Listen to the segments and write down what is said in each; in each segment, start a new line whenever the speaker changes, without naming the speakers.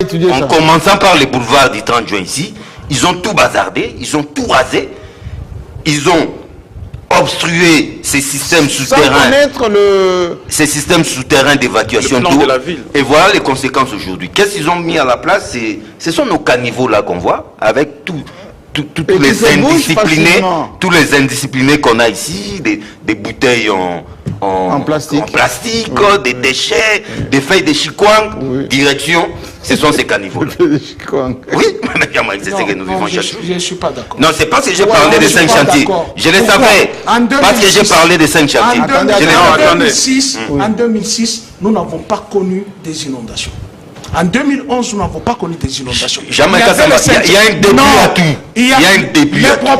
étudier ça.
En commençant par les boulevards du 30 juin ici, ils ont tout bazardé, ils ont tout rasé, ils ont obstrué ces systèmes souterrains, ces systèmes souterrains d'évacuation d'eau. Et voilà les conséquences aujourd'hui. Qu'est-ce qu'ils ont mis à la place? Ce sont nos caniveaux là qu'on voit, avec tous les indisciplinés qu'on a ici, des bouteilles en plastique, des déchets, des feuilles de chikwang, direction, ce sont ces caniveaux là. Oui, c'est ce que nous vivons chaque jour.
Je ne suis pas d'accord.
Non, c'est parce que j'ai parlé des 5 chantiers. Je les savais. Parce que j'ai parlé des 5 chantiers.
En 2006, nous n'avons pas connu des inondations. En 2011, nous n'avons pas connu des inondations.
Il y a un début à tout. Il y a un début à tout.
Le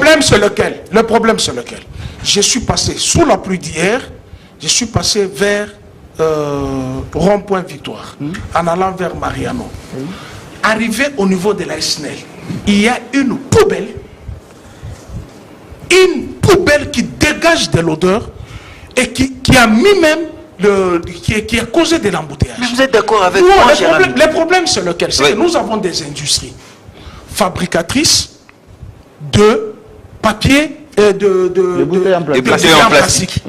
problème, c'est lequel? Je suis passé sous la pluie d'hier, je suis passé vers Rond-Point Victoire, en allant vers Mariano. Arrivé au niveau de la SNEL, il y a une poubelle qui dégage de l'odeur et qui a mis même qui a causé de l'embouteillage.
Mais vous êtes d'accord avec moi?
Le problème, c'est lequel? C'est que nous avons des industries fabricatrices de papier, de plastique,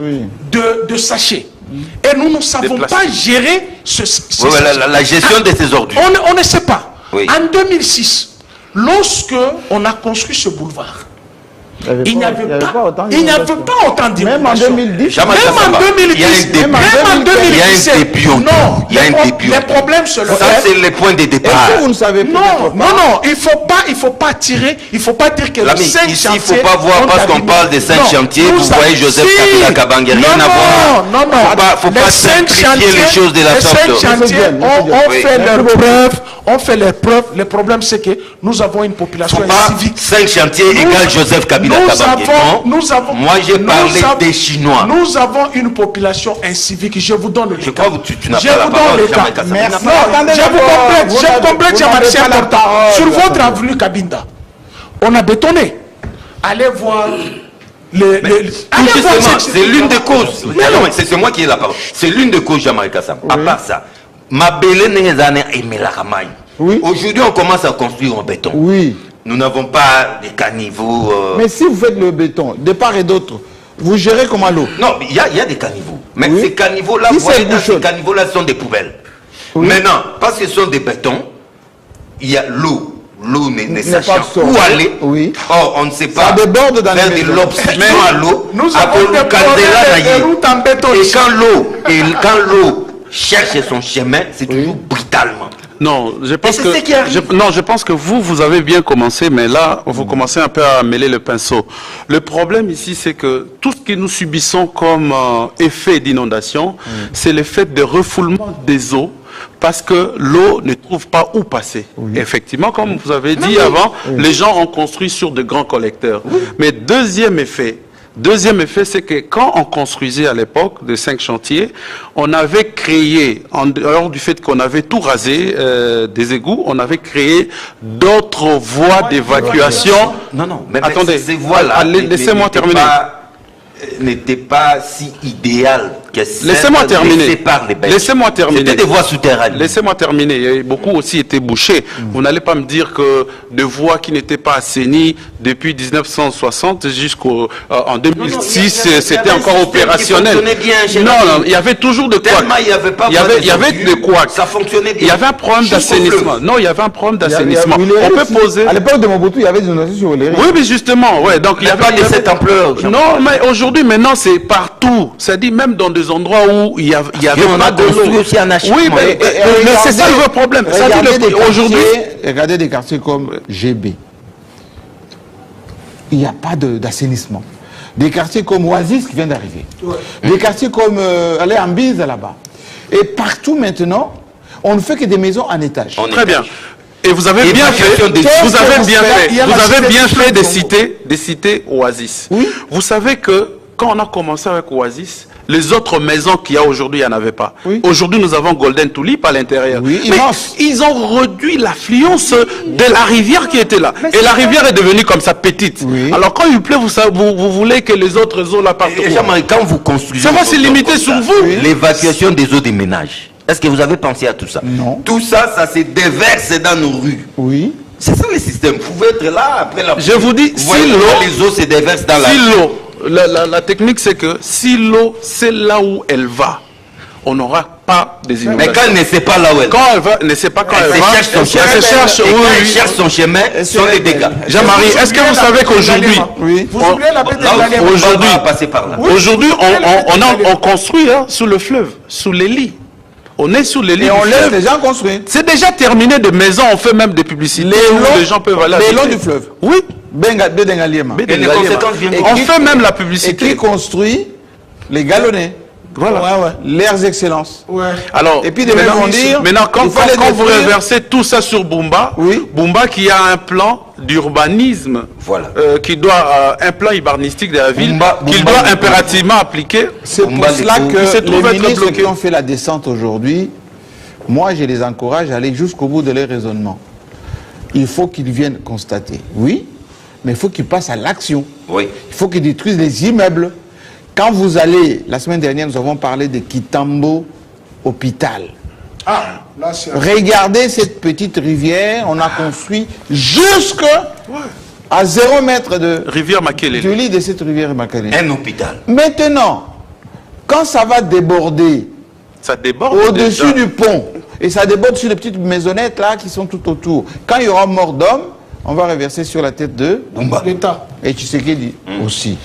de sachets. Et nous ne savons pas gérer
la gestion de ces ordures.
On ne sait pas. En 2006, lorsque on a construit ce boulevard, il n'y avait pas autant d'inondations.
Même en 2010.
Même en 2010. Même en 2017. Non, les problèmes se le
ça, c'est le point de départ.
Est-ce que vous ne savez pas?
Non, il faut pas tirer, il faut pas dire que les 5 chantiers...
Il ne faut pas voir, parce qu'on parle des 5 chantiers, vous voyez Joseph Kabila Kabange, rien à voir.
Non,
il ne faut pas simplifier les choses de la sorte.
Les 5 chantiers ont fait leurs preuves. Le problème, c'est que nous avons une population civique.
5 chantiers égale Joseph Kabila Kabange. Moi, j'ai parlé des Chinois.
Nous avons une population incivique. Je vous donne le cas.
Je crois que tu n'as pas la parole.
Je complète, Jean-Marc important. Sur votre avenue Cabinda, on a bétonné. Allez voir
c'est l'une des causes. C'est moi qui ai la parole. C'est l'une des causes, Jean-Marie Kassam. À part ça, aujourd'hui, on commence à construire en béton.
Oui.
Nous n'avons pas des caniveaux.
Mais si vous faites le béton, de part et d'autre, vous gérez comment l'eau?
Non, il y a des caniveaux. Mais ces caniveaux-là, ces caniveaux-là sont des poubelles. Maintenant, parce que ce sont des bétons, il y a l'eau. L'eau ne sachant où aller. Or, on ne sait pas
faire
de l'obstruction à l'eau.
Nous avons des routes en béton.
Et quand l'eau cherche son chemin, c'est toujours brutalement.
Non, je pense que vous avez bien commencé, mais là, vous commencez un peu à mêler le pinceau. Le problème ici, c'est que tout ce que nous subissons comme effet d'inondation, c'est le fait de refoulement des eaux, parce que l'eau ne trouve pas où passer. Effectivement, comme vous avez dit avant, les gens ont construit sur de grands collecteurs. Mais deuxième effet, c'est que quand on construisait à l'époque de 5 chantiers, on avait créé, en dehors du fait qu'on avait tout rasé des égouts, on avait créé d'autres voies d'évacuation.
Non, mais attendez, ces voies-là,
laissez-moi terminer.
N'était pas si idéal que
laissez-moi terminer. Laissez-moi terminer.
C'était des voies souterraines.
Laissez-moi terminer. Beaucoup aussi étaient bouchées. Vous n'allez pas me dire que des voies qui n'étaient pas assainies depuis 1960 jusqu'en 2006, c'était encore opérationnel. Non, il y avait toujours de quoi. Il y avait de quoi.
Ça fonctionnait bien.
Il y avait un problème d'assainissement. Non, il y avait un problème d'assainissement. On peut poser.
À l'époque de Mobutu, il y avait des inondations sur les rives.
Oui, mais justement, donc il y avait
pas de cette ampleur.
Non, mais aujourd'hui, maintenant, c'est partout. C'est-à-dire même dans des endroits où il y avait pas de l'eau. Oui, mais c'est ça le problème. Aujourd'hui,
regardez des quartiers comme GB. Il n'y a pas d'assainissement. Des quartiers comme Oasis qui vient d'arriver. Des quartiers comme Ambise là-bas. Et partout maintenant, on ne fait que des maisons en étage.
Très bien. Et vous avez bien fait, vous avez bien fait de citer Oasis. Vous savez que quand on a commencé avec Oasis, les autres maisons qu'il y a aujourd'hui, il n'y en avait pas. Aujourd'hui, nous avons Golden Tulip à l'intérieur. Mais ils ont réduit l'affluence de la rivière qui était là. Et la rivière est devenue comme ça petite. Alors quand il pleut, vous voulez que les autres eaux là partent.
Quand vous construisez...
Ça va se limiter sur vous.
L'évacuation des eaux des ménages. Est-ce que vous avez pensé à tout ça?
Non.
Tout ça, ça se déverse dans nos rues.
Oui.
C'est ça le système. Vous pouvez être là après la...
Je vous dis,
si les eaux se déversent dans la...
Si l'eau, la technique c'est que si l'eau, c'est là où elle va, on n'aura pas des inondations.
Mais quand elle ne sait pas là où elle va,
quand elle va, ne sait pas quand elle va,
cherche son chemin.
elle se cherche,
Elle cherche son chemin, sont les dégâts.
Jean-Marie, est-ce que vous savez qu'aujourd'hui, aujourd'hui, on construit sous le fleuve, sous les lits. On est sous les lits.
Et on laisse les gens construire.
C'est déjà terminé de maisons, on fait même des publicités où les gens peuvent aller.
Le long du fleuve.
Oui.
On
fait même la publicité.
Et qui construit les galonnés. Voilà. Leurs excellences.
Ouais.
Alors,
et puis de même dire.
Maintenant, quand vous reversez tout ça sur Bumba, Bumba qui a un plan d'urbanisme,
voilà.
Qui doit un plan urbanistique de la ville, qu'il doit impérativement appliquer.
C'est pour cela que les ministres qui ont fait la descente aujourd'hui, moi je les encourage à aller jusqu'au bout de leur raisonnement. Il faut qu'ils viennent constater, oui, mais il faut qu'ils passent à l'action.
Oui.
Il faut qu'ils détruisent les immeubles. Quand vous allez, la semaine dernière, nous avons parlé de Kitambo Hôpital.
Ah, là,
regardez cette petite rivière, on a construit jusqu'à 0 mètre de
rivière Makelele.
Du lit de cette rivière Makelele.
Un hôpital.
Maintenant, quand ça va déborder,
ça déborde
au-dessus du pont, et ça déborde sur les petites maisonnettes là qui sont tout autour. Quand il y aura mort d'homme, on va reverser sur la tête de
l'État.
Et Tshisekedi aussi.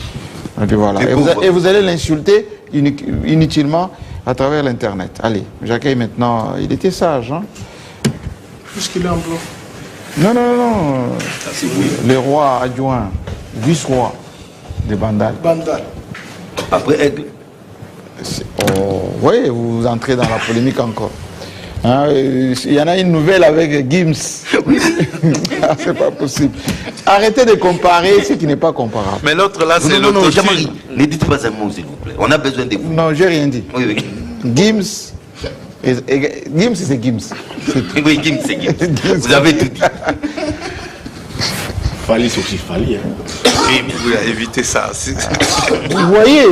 Et, puis voilà. Et vous allez l'insulter inutilement à travers l'Internet. Allez, j'accueille maintenant. Il était sage, hein?
Puisqu'il est en blanc.
Non. Le roi adjoint, vice-roi de Bandal.
Après Aigle.
Oui, vous entrez dans la polémique encore. Hein, il y en a une nouvelle avec Gims. C'est pas possible. Arrêtez de comparer ce qui n'est pas comparable.
Mais l'autre là, c'est
l'autre. Ne dites pas un mot, s'il vous plaît. On a besoin de vous.
Non, j'ai rien dit.
Oui.
Gims, c'est Gims.
Oui, Gims, c'est Gims. Vous avez tout dit.
Fallait aussi, fallait.
Oui, mais vous avez évité ça.
Vous voyez.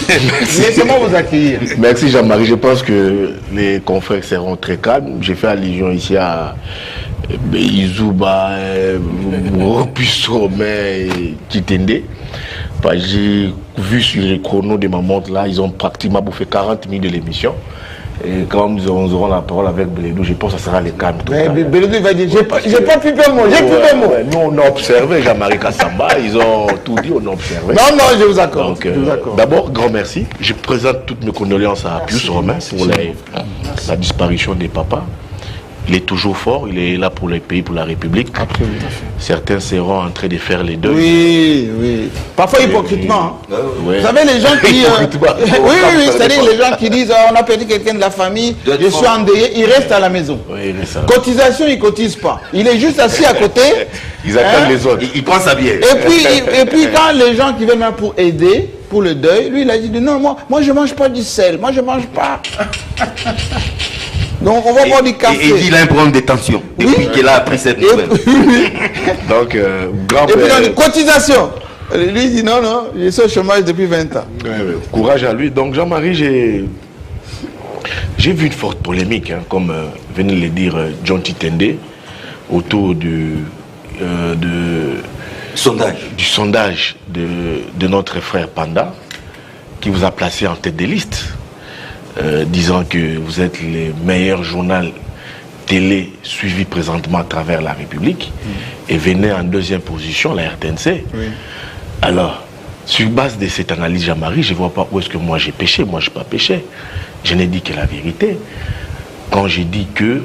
Laissez-moi vous accueillir.
Merci Jean-Marie. Je pense que les confrères seront très calmes. J'ai fait allusion ici à Izouba, Ropusso, et Kitende. J'ai vu sur les chronos de ma montre là, ils ont pratiquement bouffé 40 minutes de l'émission. Et quand nous aurons la parole avec Beledou, je pense que ça sera le calme.
Beledou va dire, j'ai pas pu perdre mon mot.
Nous on a observé Jean-Marie Kassamba, ils ont tout dit, on a observé.
Non, je vous accorde.
D'abord, grand merci. Je présente toutes mes condoléances à Pius Romain pour la disparition des papas. Il est toujours fort, il est là pour le pays, pour la République.
Absolument.
Certains seront en train de faire les deux.
Oui. Parfois hypocritement.
Oui.
Vous savez, les gens qui... oui, c'est-à-dire les gens qui disent on a perdu quelqu'un de la famille, je suis endeuillé, il reste à la maison.
Oui,
cotisation, il ne cotise pas. Il est juste assis à côté.
Ils attendent les autres.
Il prend sa bière.
Et puis quand les gens qui viennent là pour aider, pour le deuil, lui il a dit non, moi je ne mange pas du sel, moi je ne mange pas. Donc on va boire du café.
Et il a un problème de tension depuis qu'il a appris cette nouvelle.
Donc, grand
et puis dans les cotisations. Lui dit non, je suis au chômage depuis 20 ans.
Courage à lui. Donc Jean-Marie, j'ai vu une forte polémique, hein, comme venait de le dire John Titende, autour du sondage de notre frère Panda, qui vous a placé en tête des listes. Disant que vous êtes le meilleur journal télé suivi présentement à travers la République et venez en deuxième position, la RTNC. Oui. Alors, sur base de cette analyse, Jean-Marie, je ne vois pas où est-ce que moi j'ai péché. Moi, je n'ai pas péché. Je n'ai dit que la vérité. Quand j'ai dit que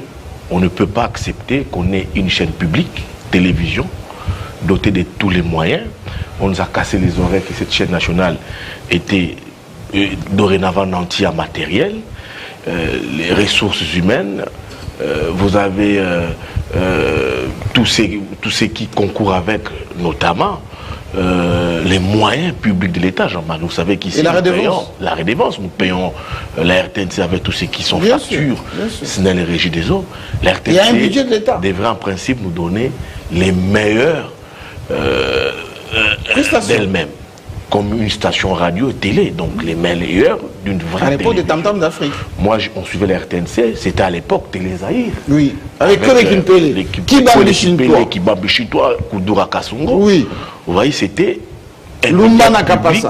on ne peut pas accepter qu'on ait une chaîne publique, télévision, dotée de tous les moyens, on nous a cassé les oreilles que cette chaîne nationale était dorénavant entier matériel, les ressources humaines, vous avez tous ceux qui concourent avec, notamment les moyens publics de l'État, Jean-Marie. Vous savez qu'ici, la redevance, nous payons la RTNC avec tous ceux qui sont factures, ce n'est les régies des eaux. La RTNC devrait en principe nous donner les meilleurs d'elle-même. comme une station radio et télé, donc les meilleurs d'une vraie
à l'époque des Tam-Tam d'Afrique.
Moi, on suivait la RTNC, c'était à l'époque Télé Zahir.
Oui, avec une télé.
Qui Babishitwa, Kudura Kasongo.
Oui.
Vous voyez, c'était un public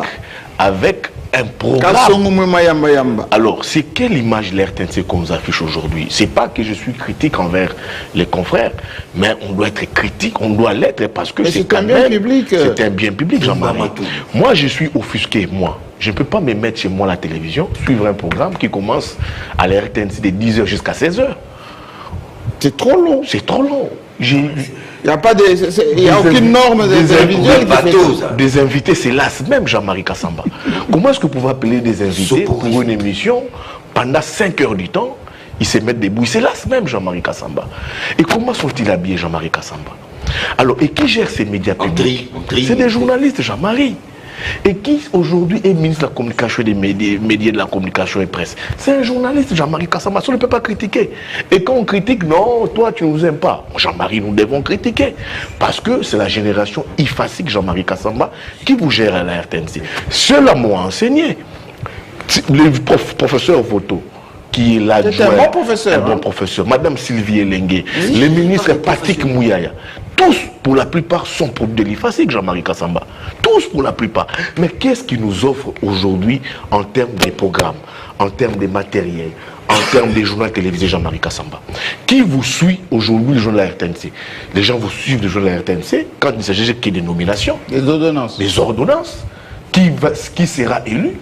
avec un programme. Alors, c'est quelle image l'RTNC qu'on nous affiche aujourd'hui? C'est pas que je suis critique envers les confrères, mais on doit être critique, on doit l'être parce que c'est quand même... C'est un bien public, Jean-Marie. Moi, je suis offusqué, moi. Je ne peux pas me mettre chez moi à la télévision, suivre un programme qui commence à la RTNC de 10h jusqu'à 16h.
C'est trop long.
C'est trop long. Il
n'y a pas aucune norme
des invités, c'est là même, Jean-Marie Kassamba. Comment est-ce que vous pouvez appeler des invités pour une émission pendant 5 heures du temps, ils se mettent debout? C'est là même, Jean-Marie Kassamba. Et comment sont-ils habillés, Jean-Marie Kassamba? Alors, et qui gère ces médias publics? C'est des journalistes, Jean-Marie. Et qui aujourd'hui est ministre de la communication et des médias de la communication et presse? C'est un journaliste, Jean-Marie Kassamba. Ça, on ne peut pas critiquer. Et quand on critique, non, toi tu ne nous aimes pas. Jean-Marie, nous devons critiquer. Parce que c'est la génération ifasique, Jean-Marie Kassamba, qui vous gère à la RTNC. Cela m'a enseigné. Le professeur Voto, qui est là.
C'est un bon professeur.
Un bon professeur. Madame Sylvie Elengue, le ministre Patrick Mouyaya. Tous, pour la plupart, sont produits de l'IFASIC, Jean-Marie Kassamba. Tous, pour la plupart. Mais qu'est-ce qu'ils nous offrent aujourd'hui en termes de programmes, en termes de matériel, en termes des journaux télévisés, Jean-Marie Kassamba? Qui vous suit aujourd'hui, les journaux de la RTNC? Les gens vous suivent les journaux de la RTNC quand il s'agit qu'il y ait des nominations.
Les ordonnances.
Les ordonnances. Qui sera élu,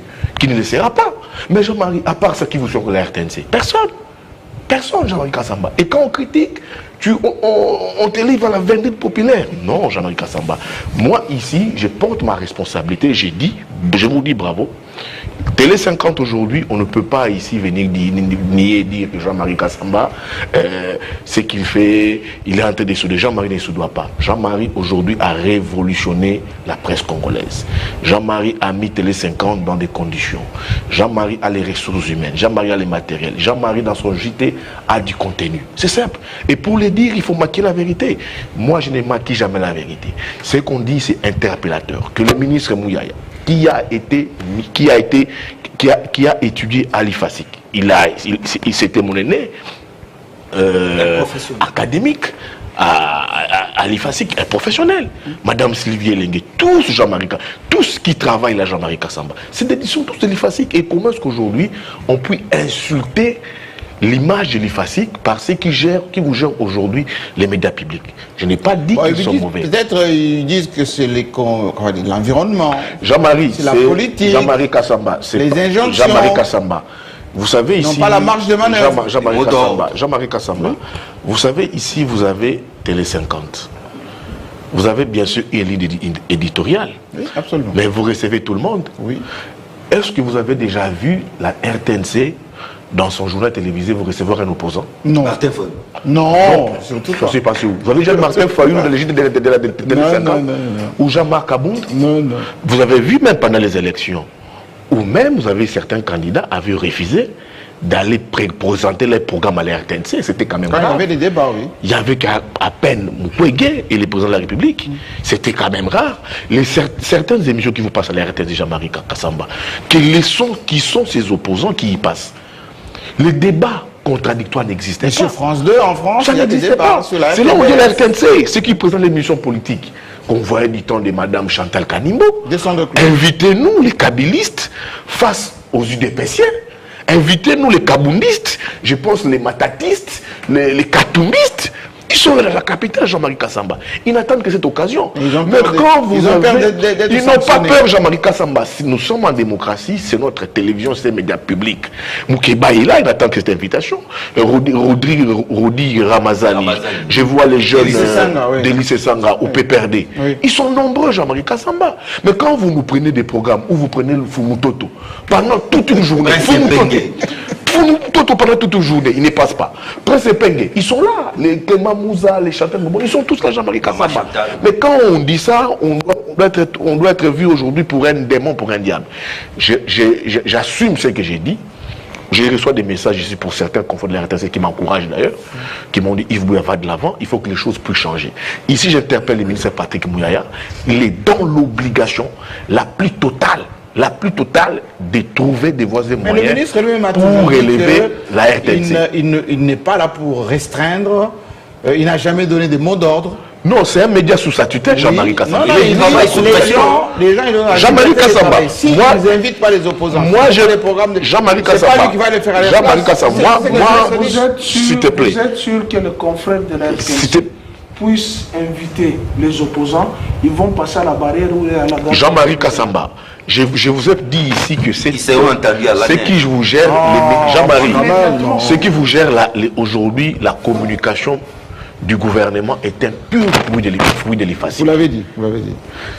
qui ne le sera pas. Mais Jean-Marie, à part ça, qui vous suit sur la RTNC? Personne. Personne, Jean-Marie Kassamba. Et quand on critique, on te livre à la vindicte populaire. Non, Jean-Marie Kassamba. Moi, ici, je porte ma responsabilité. Je vous dis bravo. Télé 50 aujourd'hui, on ne peut pas ici venir dire que Jean-Marie Kassamba, ce qu'il fait, il est en train de souder. Jean-Marie ne se doit pas. Jean-Marie aujourd'hui a révolutionné la presse congolaise. Jean-Marie a mis Télé 50 dans des conditions. Jean-Marie a les ressources humaines. Jean-Marie a les matériels. Jean-Marie dans son JT a du contenu. C'est simple. Et pour le dire, il faut maquiller la vérité. Moi, je ne maquille jamais la vérité. Ce qu'on dit, c'est interpellateur. Que le ministre Mouyaya, qui a étudié à l'IFASIC. Il s'était mon aîné académique à l'IFASIC, un professionnel. Madame Sylvie Elengue, tous Jean-Marie, tous qui travaillent là, Jean-Marie Kassamba, ils sont tous de l'IFASIC. Et comment est-ce qu'aujourd'hui on peut insulter l'image de l'IFASIC par ceux qui vous gèrent aujourd'hui les médias publics? Je n'ai pas dit qu'ils sont mauvais.
Peut-être ils disent que c'est l'environnement.
Jean-Marie,
c'est la politique.
Jean-Marie Kassamba, c'est
les injonctions.
Jean-Marie Kassamba. Vous savez ici.
Non, pas la marge de manœuvre.
Jean-Marie Kassamba. Vous savez ici, vous avez Télé 50. Vous avez bien sûr une ligne éditoriale.
Oui, absolument.
Mais vous recevez tout le monde.
Oui.
Est-ce que vous avez déjà vu la RTNC dans son journal télévisé vous recevoir un opposant?
Non.
Martin Fayou.
Non, surtout pas.
Ça s'est passé où? Vous avez déjà Martin Fayou dans les de la Télé 50? Ou Jean-Marc Abound?
Non.
Vous avez vu même pendant les élections, ou même vous avez certains candidats avaient refusé d'aller présenter les programmes à la RTNC. C'était quand même
rare.
Il
y avait des débats, oui.
Il y avait qu'à peine Mukwege et les présidents de la République. C'était quand même rare. Certaines émissions qui vous passent à la RTNC, Jean-Marie Kassamba, qui sont ces opposants qui y passent. Les débats contradictoires n'existaient pas.
Sur France 2, en France,
ça n'existait pas. C'est là où il y a la RTNC, ceux qui présentent l'émission politique. Qu'on voyait du temps de Madame Chantal Kanimbo. Invitez-nous, les kabylistes, face aux UDPCiens. Invitez-nous, les kaboundistes. Je pense les matatistes, les katoumbistes. Ils sont dans la capitale, Jean-Marie Kassamba. Ils n'attendent que cette occasion. Mais quand ils n'ont pas peur, Jean-Marie Kassamba. Si nous sommes en démocratie, c'est notre télévision, c'est les médias publics. Moukeba est là, il attend que cette invitation. Rodi Ramazani. Je vois les jeunes d'Élysée Sanga au PPRD. Oui. Ils sont nombreux, Jean-Marie Kassamba. Mais quand vous nous prenez des programmes où vous prenez le Fumutoto, pendant toute une journée, Fumutoto pendant toute une journée, il ne passe pas. Prince Penge, ils sont là. Les Kemamouza, les Chantal, ils sont tous là, Jean-Marie Kassamba. Mais quand on dit ça, on doit être vu aujourd'hui pour un démon, pour un diable. J'assume ce que j'ai dit. Je reçois des messages ici pour certains confrères de la RTNC qui m'encouragent d'ailleurs, qui m'ont dit Yves Bouya va de l'avant, il faut que les choses puissent changer. Ici, j'interpelle le ministre Patrick Mouyaya, il est dans l'obligation la plus totale de trouver des voies et moyens
le ministre lui-même a
pour relever la RTNC.
Il n'est pas là pour restreindre, il n'a jamais donné de mots d'ordre.
Non, c'est un média sous sa tutelle, Jean-Marie Kassamba.
Jean-Marie Kassamba. Si moi, ils n'invitent pas les opposants.
Moi, j'ai les programmes de
Jean-Marie Kassamba. C'est pas lui qui va les faire aller.
Jean-Marie Kassamba. Moi,
s'il te plaît. Vous êtes sûr que le confrère de la RTNC puisse inviter les opposants, ils vont passer à la barrière ou à la gare.
Jean-Marie Kassamba. Je vous ai dit ici que c'est
ce
qui vous gère, Jean-Marie, ce qui vous gère aujourd'hui la communication du gouvernement est un pur fruit de l'efface.
Vous l'avez dit, vous l'avez dit.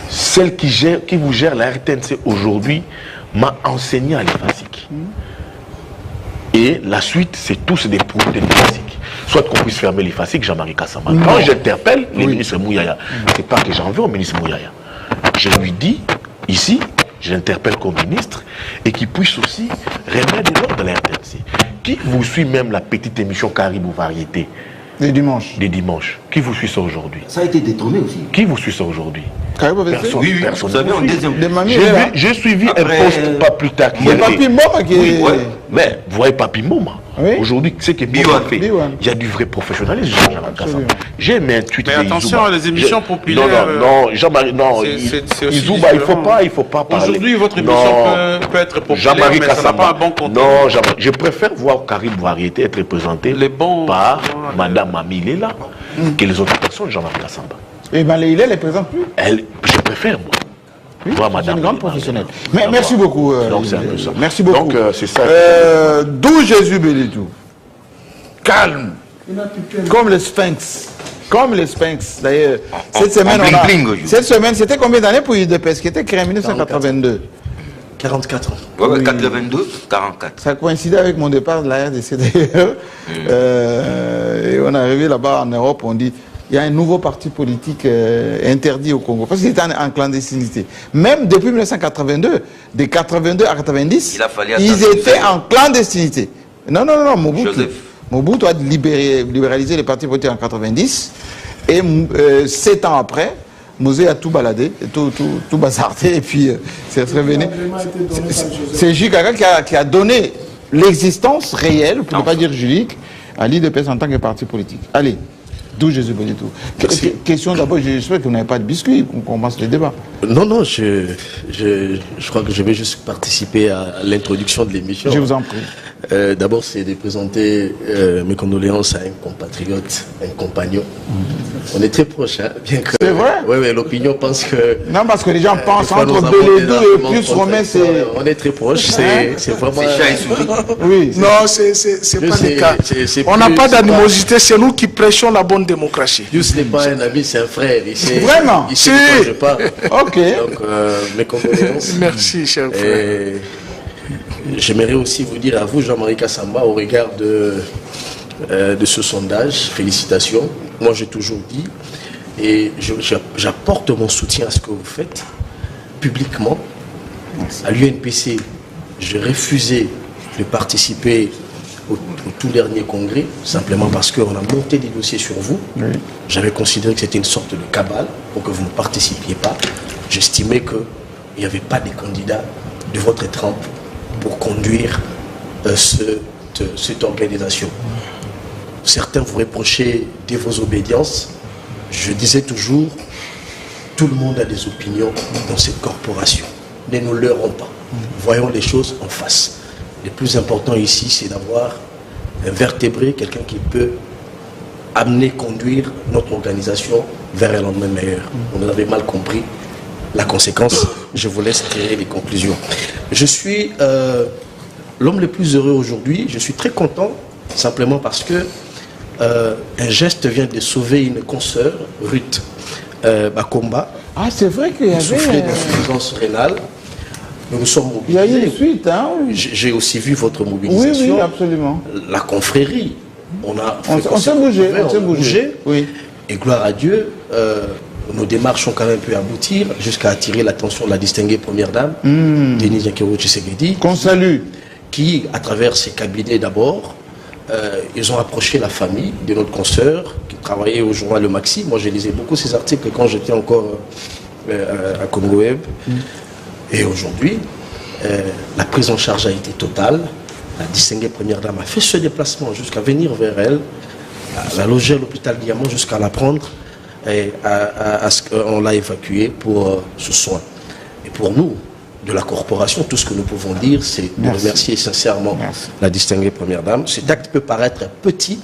Celle qui vous gère la RTNC aujourd'hui m'a enseigné à l'efface. Et la suite, c'est tous des produits de l'efface. Soit qu'on puisse fermer l'efface, Jean-Marie Kassamba. Quand j'interpelle le ministre Mouyaya, c'est pas que j'en veux au ministre Mouyaya. Je lui dis, ici, je l'interpelle comme ministre, et qu'il puisse aussi remettre de l'ordre de la RTNC. Qui vous suit même la petite émission Caribou Variété
des dimanches.
Des dimanches. Qui vous suit ça aujourd'hui?
Ça a été détourné aussi.
Qui vous suit ça aujourd'hui?
Personne. Oui, vous savez, en deuxième.
J'ai suivi un poste pas plus tard.
Il y a Papi Moma qui est...
Mais vous voyez Papi Moma. Oui. Aujourd'hui, c'est que Biwan fait. Il y a du vrai professionnalisme. J'ai aimé un tweet.
Mais attention à les émissions populaires.
Non, Jean-Marie, non. Izouba, il faut pas parler.
Aujourd'hui, votre émission peut être populaire, mais ça n'a pas un bon contenu.
Non, je préfère voir Caribou Variété être représenté par Madame Mami Lela que les autres personnes, Jean-Marie Kassamba.
Et Malé Lela ne les présente plus.
Je préfère, moi.
Oui, c'est une grande professionnelle. Mais merci beaucoup.
Donc c'est un peu ça.
Merci beaucoup.
Donc c'est ça.
D'où Jésus bénit tout. Calme. Comme le Sphinx. Comme le Sphinx. D'ailleurs, cette semaine, c'était combien d'années pour UDPS qui était créé en 1982?
44 ans.
Oui, 82, 44.
Ça coïncidait avec mon départ de la RDC d'ailleurs. Et on est arrivé là-bas en Europe, on dit il y a un nouveau parti politique interdit au Congo, parce qu'il était en clandestinité. Même depuis 1982, de 82 à 90, ils étaient en clandestinité. Non, Mobutu a libéralisé les partis politiques en 90, et 7 ans après, Mosé a tout baladé, tout bazardé, et puis c'est revenu. C'est Jikaka qui a donné l'existence réelle, pour ne pas dire juridique, à l'IDPS en tant que parti politique. Allez. D'où Jésus bénit tout. Question d'abord, j'espère que vous n'avez pas de biscuits, qu'on commence le débat.
Non, je crois que je vais juste participer à l'introduction de l'émission.
Je vous en prie.
D'abord, c'est de présenter mes condoléances à un compatriote, un compagnon. On est très proches, hein, bien que...
C'est vrai?
Oui, l'opinion pense que...
Non, parce que les gens pensent entre Bélédou et plus Romain, c'est...
On est très proches, c'est vraiment...
Oui.
Non, c'est pas le cas. On n'a pas d'animosité, c'est nous qui prêchons la bonne démocratie.
Juste n'est pas un ami, c'est un frère.
Vraiment?
Il sait de quoi je parle.
Ok.
Donc, mes condoléances.
Merci, cher frère.
J'aimerais aussi vous dire à vous, Jean-Marie Kassamba, au regard de ce sondage, félicitations. Moi, j'ai toujours dit, et j'apporte mon soutien à ce que vous faites, publiquement. Merci. À l'UNPC, j'ai refusé de participer au tout dernier congrès, simplement parce qu'on a monté des dossiers sur vous. Oui. J'avais considéré que c'était une sorte de cabale pour que vous ne participiez pas. J'estimais qu'il n'y avait pas de candidats de votre trempe pour conduire cette organisation. Certains vous reprochaient de vos obédiences. Je disais toujours, tout le monde a des opinions dans cette corporation. Ne nous leurrons pas. Voyons les choses en face. Le plus important ici, c'est d'avoir un vertébré, quelqu'un qui peut amener, conduire notre organisation vers un lendemain meilleur. On avait mal compris la conséquence. Je vous laisse tirer les conclusions. Je suis l'homme le plus heureux aujourd'hui. Je suis très content, simplement parce que un geste vient de sauver une consoeur, Ruth Bakomba.
Ah, c'est vrai qu'il y avait...
souffrait d'insuffisance rénale. Nous nous sommes mobilisés.
Il y a eu une suite, hein?
J'ai aussi vu votre mobilisation.
Oui, absolument.
La confrérie. On
s'est bougé. On s'est bougé. Oui.
Et gloire à Dieu, nos démarches ont quand même pu aboutir jusqu'à attirer l'attention de la distinguée première dame, Denise Yankero Tshisekedi.
Qu'on salue.
qui, à travers ces cabinets d'abord, ils ont approché la famille de notre consoeur qui travaillait au journal Le Maxi. Moi, je lisais beaucoup ces articles quand j'étais encore à Congo Web. Et aujourd'hui, la prise en charge a été totale. La distinguée première dame a fait ce déplacement jusqu'à venir vers elle, la loger à l'hôpital Diamant jusqu'à la prendre. Et on l'a évacuée pour ce soin. Et pour nous, de la corporation, tout ce que nous pouvons dire, c'est de remercier sincèrement la distinguée première dame. Cet acte peut paraître petit,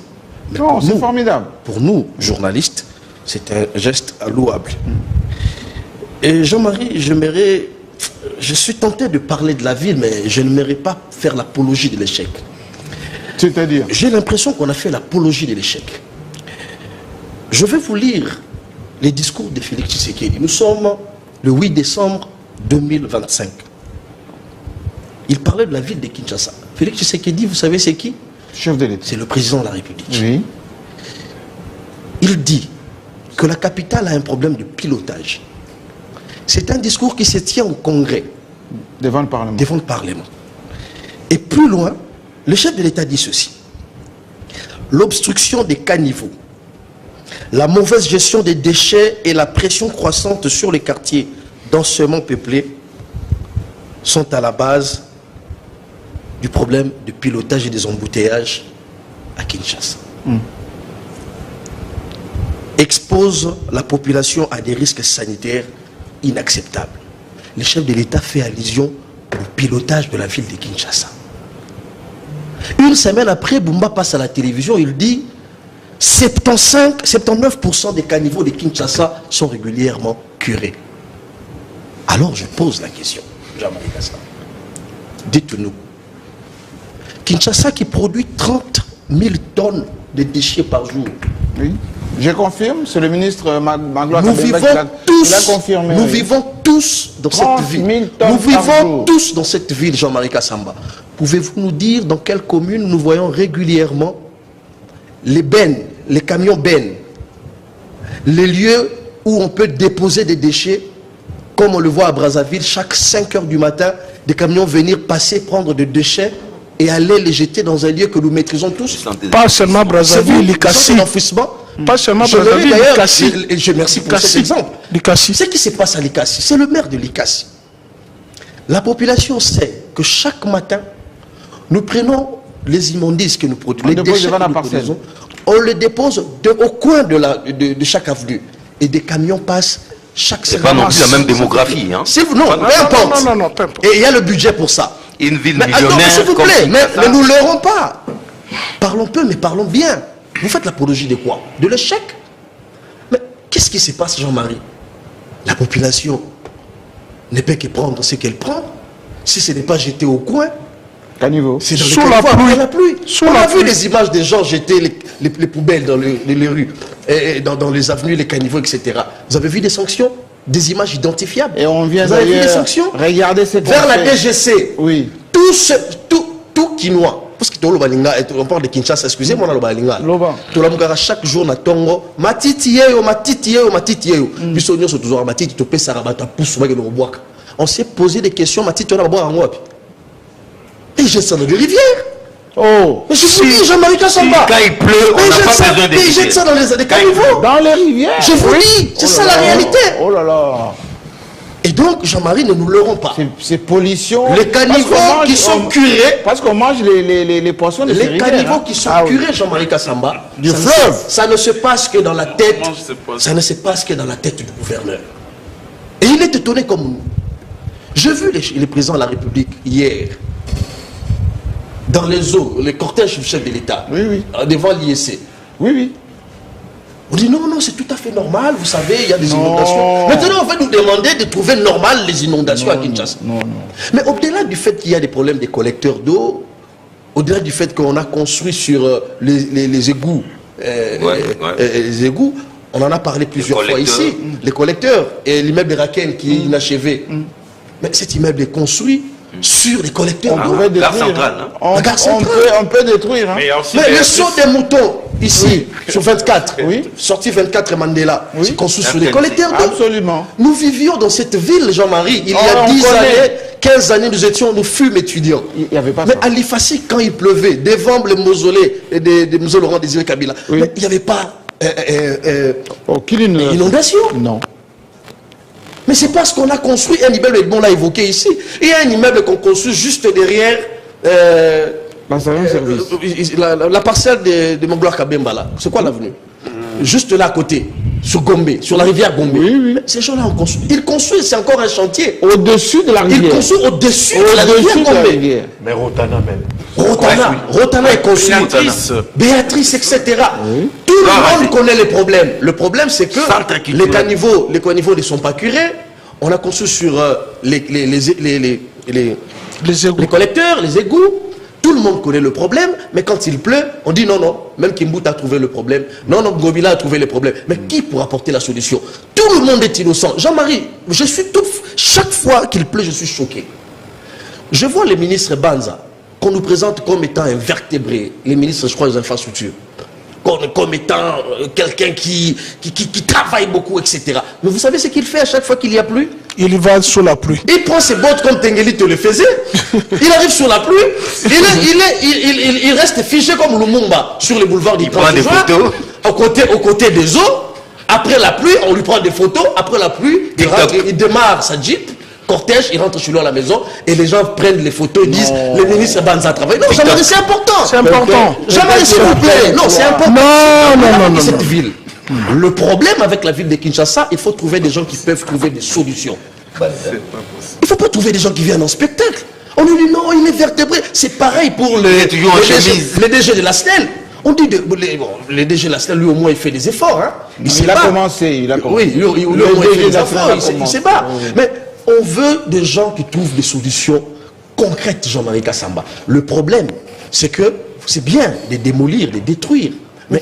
mais c'est formidable. Pour nous, journalistes, c'est un geste louable. Et Jean-Marie, je suis tenté de parler de la ville, mais je n'aimerais pas faire l'apologie de l'échec.
C'est-à-dire?
J'ai l'impression qu'on a fait l'apologie de l'échec. Je vais vous lire les discours de Félix Tshisekedi. Nous sommes le 8 décembre 2025. Il parlait de la ville de Kinshasa. Félix Tshisekedi, vous savez c'est qui?
Chef de l'État.
C'est le président de la République.
Oui.
Il dit que la capitale a un problème de pilotage. C'est un discours qui se tient au Congrès.
Devant le Parlement.
Devant le Parlement. Et plus loin, le chef de l'État dit ceci. L'obstruction des caniveaux, la mauvaise gestion des déchets et la pression croissante sur les quartiers densément peuplés sont à la base du problème de pilotage et des embouteillages à Kinshasa. Expose la population à des risques sanitaires inacceptables. Le chef de l'État fait allusion au pilotage de la ville de Kinshasa. Une semaine après, Bumba passe à la télévision, il dit 79% des caniveaux de Kinshasa sont régulièrement curés. Alors je pose la question, Jean-Marie Kassam. Dites-nous, Kinshasa qui produit 30 000 tonnes de déchets par jour.
Oui, je confirme, c'est le ministre Magloire
nous vivons tous dans cette ville. Nous vivons tous dans cette ville, Jean-Marie Kassamba. Pouvez-vous nous dire dans quelle commune nous voyons régulièrement les bennes, les camions bennes, les lieux où on peut déposer des déchets, comme on le voit à Brazzaville, chaque 5 h du matin, des camions venir passer, prendre des déchets et aller les jeter dans un lieu que nous maîtrisons tous.
Pas seulement Brazzaville, l'Ikassi. Pas seulement Brazzaville, l'Ikassi.
Et je remercie pour cet exemple. Ce qui se passe à l'Ikassi, c'est le maire de l'Ikassi. La population sait que chaque matin, nous prenons les immondices que nous produisons, les déchets que nous produisons, on les dépose au coin de chaque avenue. Et des camions passent chaque semaine.
C'est pas non plus la même démographie. Hein.
Non, peu importe. Et il y a le budget pour ça.
Une ville millionnaire.
S'il vous plaît, ne nous leurrons pas. Parlons peu, mais parlons bien. Vous faites l'apologie de quoi? De l'échec? Mais qu'est-ce qui se passe, Jean-Marie? La population ne peut que prendre ce qu'elle prend. Si ce n'est pas jeté au coin, c'est
sous la pluie.
On a vu les images des gens jeter les poubelles dans les rues, et dans les avenues, les caniveaux, etc. Vous avez vu des sanctions? Des images identifiables?
Et on vient
vous avez vu des sanctions?
Regardez ces
vers la DGC.
Oui.
Tout quinoa. Parce que on parle de Kinshasa, excusez-moi, chaque jour, on s'est posé des questions. Et j'ai ça dans les rivières.
Oh,
mais je vous dis, Jean-Marie Kassamba.
Quand il pleut, on n'a pas besoin de
rivières. Ils jettent ça dans les caniveaux.
Dans les rivières.
Je vous dis, c'est ça la réalité.
Oh là là.
Et donc, Jean-Marie, ne nous leurrons pas.
C'est pollution.
Les caniveaux qui sont curés.
Parce qu'on mange les poissons de ces rivières.
Les caniveaux qui sont curés, Jean-Marie Kassamba.
Du fleuve.
Ça ne se passe que dans la tête. Ça ne se passe que dans la tête du gouverneur. Et il est étonné comme nous. J'ai vu les présidents de la République hier. Dans les eaux, les cortèges du chef de l'État, devant l'IEC.
Oui.
On dit non, c'est tout à fait normal, vous savez, il y a des inondations. Maintenant, on va nous demander de trouver normal les inondations à Kinshasa. Non. Mais au-delà du fait qu'il y a des problèmes des collecteurs d'eau, au-delà du fait qu'on a construit sur les égouts, les égouts, on en a parlé plusieurs fois ici, les collecteurs, et l'immeuble de Raken qui est inachevé. Mais cet immeuble est construit sur les collecteurs d'eau.
On peut détruire. Hein.
Mais le saut des moutons, ici, sur 24, sorti 24 Mandela, c'est construit sur les collecteurs d'eau.
Absolument.
Nous vivions dans cette ville, Jean-Marie, il y a 10 années, 15 années, nous fûmes étudiants.
Il n'y avait pas
mais
ça.
à l'IFACI, quand il pleuvait, devant le mausolée des musées Laurent Désiré Kabila, il n'y avait pas
aucune
inondation.
Non.
Mais c'est parce qu'on a construit un immeuble, on l'a évoqué ici, et un immeuble qu'on construit juste derrière la parcelle de Mongloire Kabemba là. C'est quoi l'avenue? Juste là à côté, sur Gombe, sur la rivière Gombe.
Oui.
Ces gens-là ont construit. Ils construisent, c'est encore un chantier.
Au-dessus de la rivière.
Ils construisent au-dessus de la rivière Gombe.
Mais Rotana même.
Rotana est construit. Béatrice, etc. Tout le monde connaît les problèmes. Le problème, c'est que les caniveaux ne sont pas curés. On a construit sur les collecteurs, les égouts. Tout le monde connaît le problème, mais quand il pleut, on dit non. Même Kimbout a trouvé le problème. Non, Gobila a trouvé le problème. Mais qui pourra apporter la solution? Tout le monde est innocent. Jean-Marie, chaque fois qu'il pleut, je suis choqué. Je vois les ministres Banza, qu'on nous présente comme étant invertébrés. Les ministres, je crois, des infrastructures. Comme étant quelqu'un qui travaille beaucoup, etc. Mais vous savez ce qu'il fait à chaque fois qu'il y a plu?
Il va sous la pluie.
Il prend ses bottes comme Tengueli te le faisait. Il arrive sur la pluie. Il reste figé comme Lumumba sur les boulevards du 30 juin. Aux côtés des eaux. Après la pluie, on lui prend des photos. Après la pluie, il démarre sa jeep. Cortège, il rentre chez lui à la maison et les gens prennent les photos et disent le ministre Banza travaille. Non, Jean-Marie, c'est important.
C'est important.
Jean-Marie, s'il vous plaît. Non, c'est important.
Non.
Cette ville. Le problème avec la ville de Kinshasa, il faut trouver des gens qui peuvent trouver des solutions. Il ne faut pas trouver des gens qui viennent en spectacle. On nous dit non, il est vertébré. C'est pareil pour les DG de la SNEL. On dit le DG de la SNEL, lui au moins, il fait des efforts. Hein.
Il a commencé.
Oui, lui au moins, il fait des efforts. Il se bat. Mais on veut des gens qui trouvent des solutions concrètes, Jean-Marie Kassamba. Le problème, c'est que c'est bien de démolir, de détruire. Mais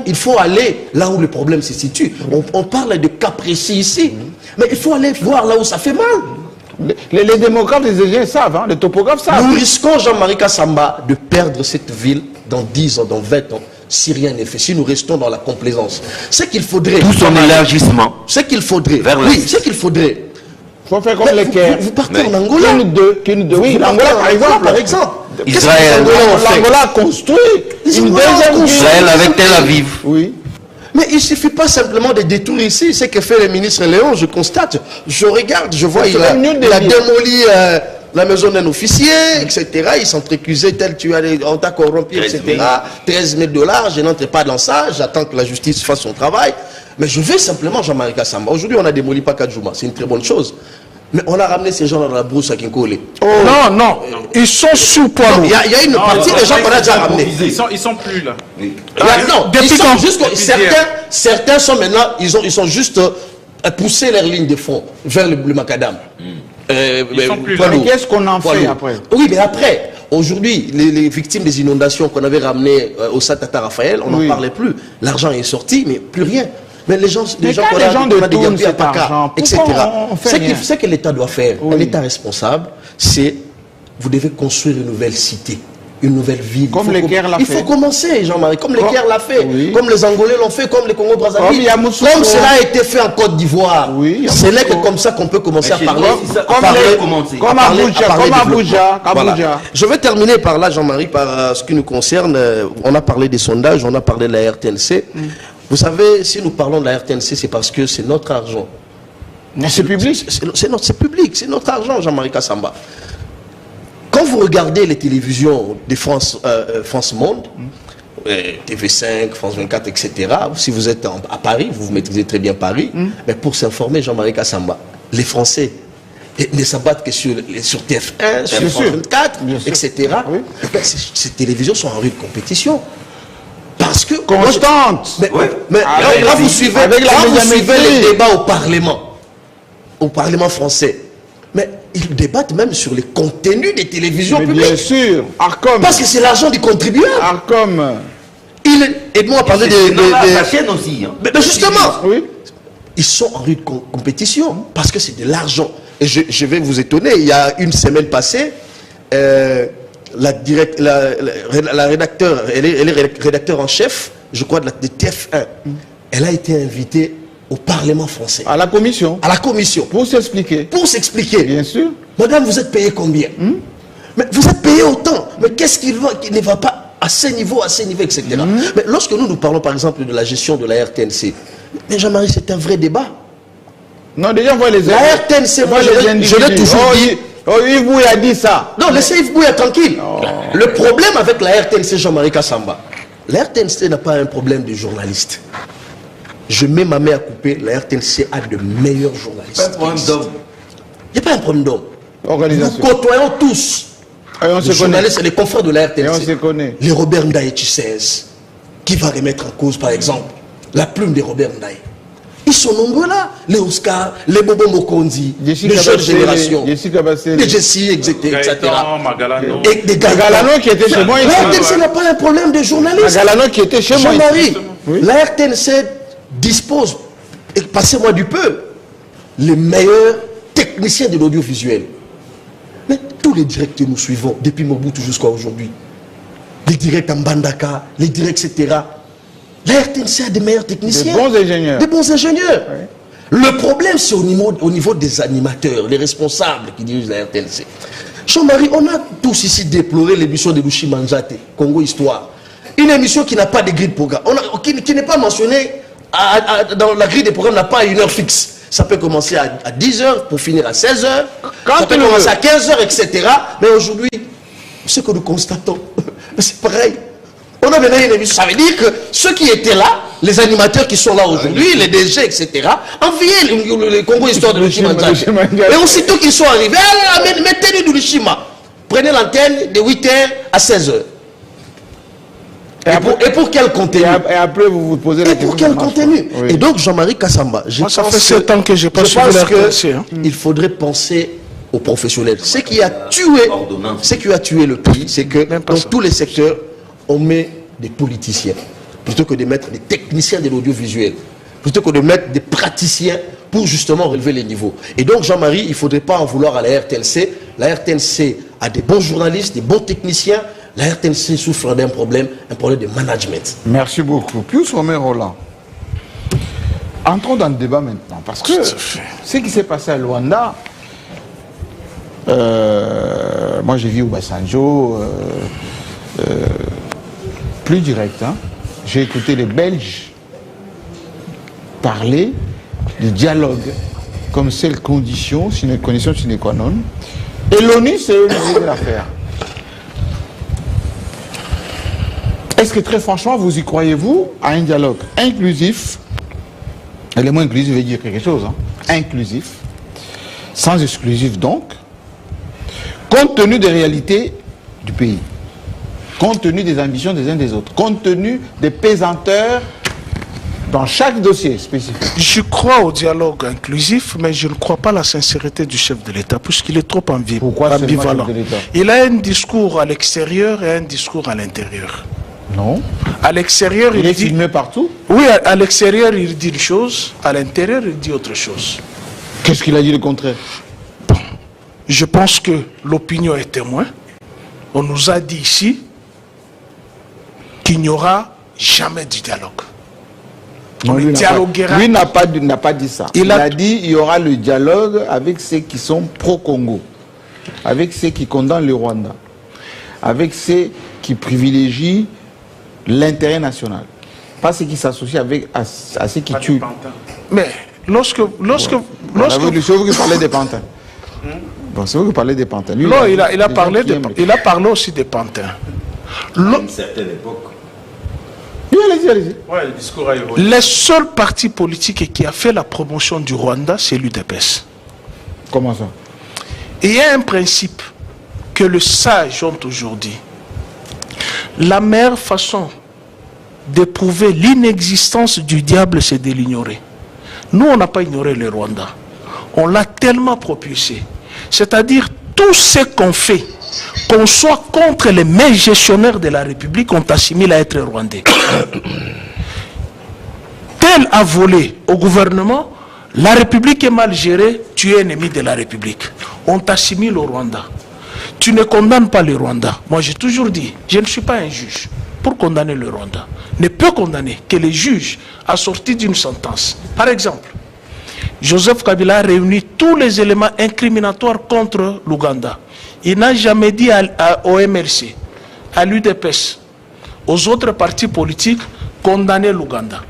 il faut aller là où le problème se situe. On parle de cas précis ici. Mais il faut aller voir là où ça fait mal.
Les démocrates, les Égyptiens savent, hein, les topographes savent.
Nous risquons, Jean-Marie Kassamba, de perdre cette ville dans 10 ans, dans 20 ans, si rien n'est fait, si nous restons dans la complaisance. Ce qu'il faudrait...
Tout son élargissement.
Ce qu'il faudrait...
Oui,
ce qu'il faudrait...
Il faut faire comme les Caire.
Vous partez en Angola.
Oui, l'Angola,
par exemple.
Israël.
L'Angola a construit une deuxième
Israël avec Tel Aviv.
Oui.
Mais il ne suffit pas simplement de détruire ici. Ce que fait le ministre Léon, je constate, je regarde, je vois, il a démoli la maison d'un officier, etc. Il s'entrecusait tel tu as on t'a corrompu, etc. 13 000 $, je n'entre pas dans ça, j'attends que la justice fasse son travail. Mais je vais simplement, Jean-Marie Kassamba. Aujourd'hui, on a démoli Pakadjouma, c'est une très bonne chose. Mais on a ramené ces gens dans la brousse à Kinkole.
Non. Ils sont sous poids.
Il y a une partie des gens qu'on a déjà ramenés.
Ils sont plus là.
Certains sont maintenant, ils sont juste poussé leur ligne de front vers le macadam.
Mais qu'est-ce qu'on en fait après?
Oui, mais après, aujourd'hui, les victimes des inondations qu'on avait ramenées au Satata Raphaël, on n'en parlait plus. L'argent est sorti, mais plus rien. Mais les gens qu'on a dégagés à Paca, etc. Ce que l'État doit faire, un État responsable, c'est vous devez construire une nouvelle cité, une nouvelle ville.
Comme les Caire l'a fait.
Il faut commencer, Jean-Marie, comme les Caire l'a fait, comme les Angolais l'ont fait, comme les Congo-Brazzaville, comme cela a été fait en Côte d'Ivoire. Ce n'est que comme ça qu'on peut commencer à parler.
Comme Abuja.
Je vais terminer par là, Jean-Marie, par ce qui nous concerne. On a parlé des sondages, on a parlé de la RTNC. Vous savez, si nous parlons de la RTNC, c'est parce que c'est notre argent.
Mais c'est public.
C'est public, c'est notre argent, Jean-Marie Kassamba. Quand vous regardez les télévisions de France Monde, TV5, France 24, etc., si vous êtes à Paris, vous maîtrisez très bien Paris, mais pour s'informer, Jean-Marie Kassamba, les Français ne s'abattent que sur TF1, sur France 24, etc. Ces télévisions sont en rude compétition. Parce que...
Constante.
Mais quand vous suivez les débats au Parlement français, mais ils débattent même sur les contenus des télévisions publiques.
Bien sûr, Arcom.
Parce que c'est l'argent du contribuable.
Arcom.
Aide-moi à parler de
la chaîne aussi.
Mais justement, ils sont en rude compétition parce que c'est de l'argent. Et je vais vous étonner, il y a une semaine passée, la rédacteur, elle est rédacteur en chef, je crois, de TF1. Elle a été invitée au Parlement français.
À la commission.
À la commission.
Pour s'expliquer.
Pour s'expliquer.
Bien sûr.
Madame, vous êtes payé combien? Mais vous êtes payé autant. Mais qu'est-ce qui ne va pas à ce niveau, etc. Mais lorsque nous parlons par exemple de la gestion de la RTNC, mais Jean-Marie, c'est un vrai débat.
Non, déjà, on voit les
La RTNC, moi, je l'ai toujours dit.
Yves Bouye a dit ça.
Non, laissez Yves Bouye tranquille. Le problème avec la RTNC, Jean-Marie Kassamba, la RTNC n'a pas un problème de journaliste. Je mets ma main à couper, la RTNC a de meilleurs journalistes. Il n'y a pas un problème d'homme. Nous côtoyons tous les journalistes et les confrères de la RTNC.
Et on se connaît.
Les Robert Ndaye Tissès, qui va remettre en cause, par exemple, la plume de Robert Ndaye. Ils sont nombreux là. Les Oscar, les Bobo Mokondi, les jeunes générations. Les Jessie, etc.
Et des Galano qui étaient chez moi.
La RTNC n'a pas un problème de journalistes.
Galano qui était chez moi.
Jean-Marie, la RTNC dispose, et passez-moi du peu, les meilleurs techniciens de l'audiovisuel. Mais tous les directs que nous suivons, depuis Mobutu jusqu'à aujourd'hui, les directs en Bandaka, les directs, etc., la RTNC a des meilleurs techniciens.
Des bons ingénieurs.
Des bons ingénieurs. Oui. Le problème, c'est au niveau des animateurs, les responsables qui dirigent la RTNC. Jean-Marie, on a tous ici déploré l'émission de Luchi Manjate, Congo Histoire. Une émission qui n'a pas de grille de programme, qui n'est pas mentionnée dans la grille des programmes, n'a pas une heure fixe. Ça peut commencer à 10h pour finir à 16h. Ça peut commencer à 15h, etc. Mais aujourd'hui, ce que nous constatons, c'est pareil. On a maintenant une émission. Ça veut dire que ceux qui étaient là, les animateurs qui sont là aujourd'hui, les DG, etc., enviaient le Congo Histoire de Luchi Manjate. Et aussitôt qu'ils sont arrivés, mettez-le du Luchima. Prenez l'antenne de 8h à 16h. Et pour quel contenu?
Et après, vous vous posez la question.
Et pour quel contenu? Oui. Et donc, Jean-Marie Kassamba,
ça fait 7 ans que je pense
qu'il faudrait penser aux professionnels. Ce qui a tué le pays, c'est que dans tous les secteurs, on met des politiciens, plutôt que de mettre des techniciens de l'audiovisuel, plutôt que de mettre des praticiens pour justement relever les niveaux. Et donc, Jean-Marie, il ne faudrait pas en vouloir à la RTNC. La RTNC a des bons journalistes, des bons techniciens. La RTNC souffre d'un problème, un problème de management.
Merci beaucoup. Pius Omer Roland. Entrons dans le débat maintenant. Parce que ce qui s'est passé à Luanda, moi j'ai vu au Obasanjo, plus direct. Hein. J'ai écouté les Belges parler du dialogue comme seule condition sine qua non. Et l'ONU, c'est eux qui veulent l'affaire. Est-ce que très franchement, vous y croyez-vous à un dialogue inclusif? Et le mot inclusif veut dire quelque chose. Hein, inclusif, sans exclusif donc, compte tenu des réalités du pays, compte tenu des ambitions des uns des autres, compte tenu des pesanteurs dans chaque dossier spécifique.
Je crois au dialogue inclusif, mais je ne crois pas à la sincérité du chef de l'État, puisqu'il est trop ambivalent. Il a un discours à l'extérieur et un discours à l'intérieur.
Non.
À l'extérieur,
il est filmé partout.
Oui, à l'extérieur, il dit une chose, à l'intérieur, il dit autre chose.
Qu'est-ce qu'il a dit le contraire?
Bon, je pense que l'opinion est témoin. On nous a dit ici qu'il n'y aura jamais de dialogue.
Non, lui n'a pas dit ça. Il a dit qu'il y aura le dialogue avec ceux qui sont pro-Congo, avec ceux qui condamnent le Rwanda, avec ceux qui privilégient l'intérêt national, pas ceux qui s'associent à ceux qui tuent.
Mais lorsque
c'est vous qui parlez des pantins. Bon, c'est vous qui parlez des pantins. Lui,
non, il a parlé aussi des pantins.
À une certaine époque.
Oui, allez-y.
Ouais, le discours a évolué. Les seuls partis politiques qui a fait la promotion du Rwanda, c'est l'UDPS.
Comment ça?
Et il y a un principe que les sages ont aujourd'hui. La meilleure façon d'éprouver l'inexistence du diable, c'est de l'ignorer. Nous, on n'a pas ignoré le Rwanda. On l'a tellement propulsé. C'est-à-dire, tout ce qu'on fait, qu'on soit contre les meilleurs gestionnaires de la République, on t'assimile à être rwandais. Tel a volé au gouvernement, la République est mal gérée, tu es ennemi de la République. On t'assimile au Rwanda. Tu ne condamnes pas le Rwanda. Moi, j'ai toujours dit, je ne suis pas un juge. pour condamner le Rwanda, ne peut condamner que les juges assortis d'une sentence. Par exemple, Joseph Kabila a réuni tous les éléments incriminatoires contre l'Ouganda. Il n'a jamais dit au MRC, à l'UDPS, aux autres partis politiques, condamner l'Ouganda.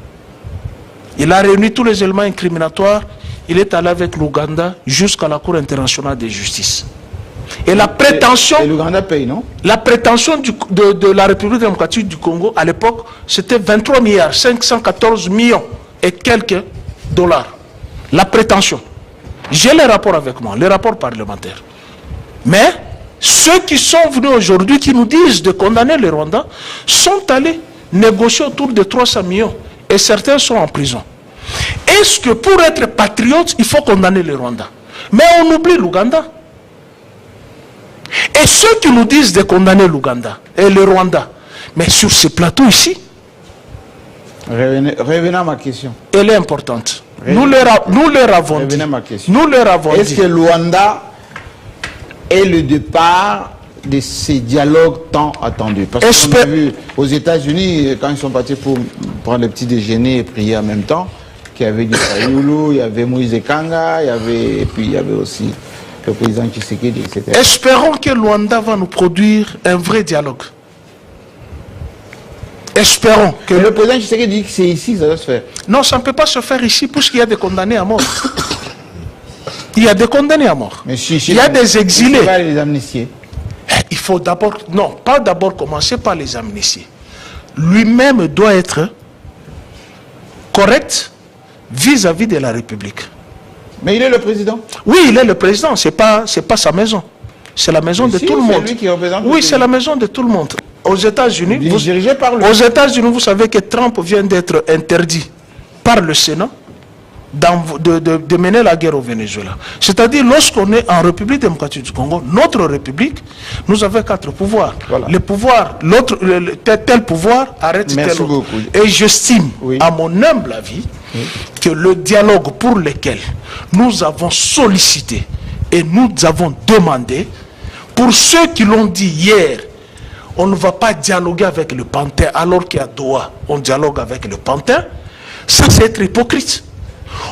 Il a réuni tous les éléments incriminatoires. Il est allé avec l'Ouganda jusqu'à la Cour internationale de justice. Et la prétention...
Et l'Ouganda paye, non?
La prétention de la République démocratique du Congo, à l'époque, c'était 23 milliards, 514 millions et quelques dollars. La prétention. J'ai les rapports avec moi, les rapports parlementaires. Mais ceux qui sont venus aujourd'hui, qui nous disent de condamner les Rwandais, sont allés négocier autour de 300 millions. Et certains sont en prison. Est-ce que pour être patriote, il faut condamner les Rwandais? Mais on oublie l'Ouganda. Et ceux qui nous disent de condamner l'Ouganda et le Rwanda, mais sur ce plateau ici,
revenez à ma question.
Elle est importante. Nous leur avons dit. Nous leur avons dit.
Est-ce que le Rwanda est le départ de ces dialogues tant attendus? Parce qu'on a vu aux États-Unis, quand ils sont partis pour prendre le petit déjeuner et prier en même temps, qu'il y avait du Fayulu, il y avait Moïse Kanga, et puis il y avait aussi le président Tshisekedi, etc.
Espérons que le Rwanda va nous produire un vrai dialogue. Espérons que...
le président Tshisekedi dit que c'est ici que ça doit se faire.
Non, ça ne peut pas se faire ici puisqu'il y a des condamnés à mort. Il y a des condamnés à mort.
Mais
il y a des exilés.
Il faut les amnistier.
Il faut d'abord... Non, pas d'abord commencer par les amnistier. Lui-même doit être correct vis-à-vis de la République.
Mais il est le président.
Oui, il est le président. C'est pas sa maison. C'est la maison de tout le monde.
Lui qui représente
oui, c'est la maison de tout le monde. Aux États-Unis, vous savez que Trump vient d'être interdit par le Sénat de mener la guerre au Venezuela. C'est-à-dire, lorsqu'on est en République démocratique du Congo, notre République, nous avons 4 pouvoirs. Voilà. Le pouvoir, tel pouvoir arrête tel autre. Et j'estime, à mon humble avis, que le dialogue pour lequel nous avons sollicité et nous avons demandé, pour ceux qui l'ont dit hier, on ne va pas dialoguer avec le Pantin alors qu'à Doha, on dialogue avec le Pantin, ça c'est être hypocrite.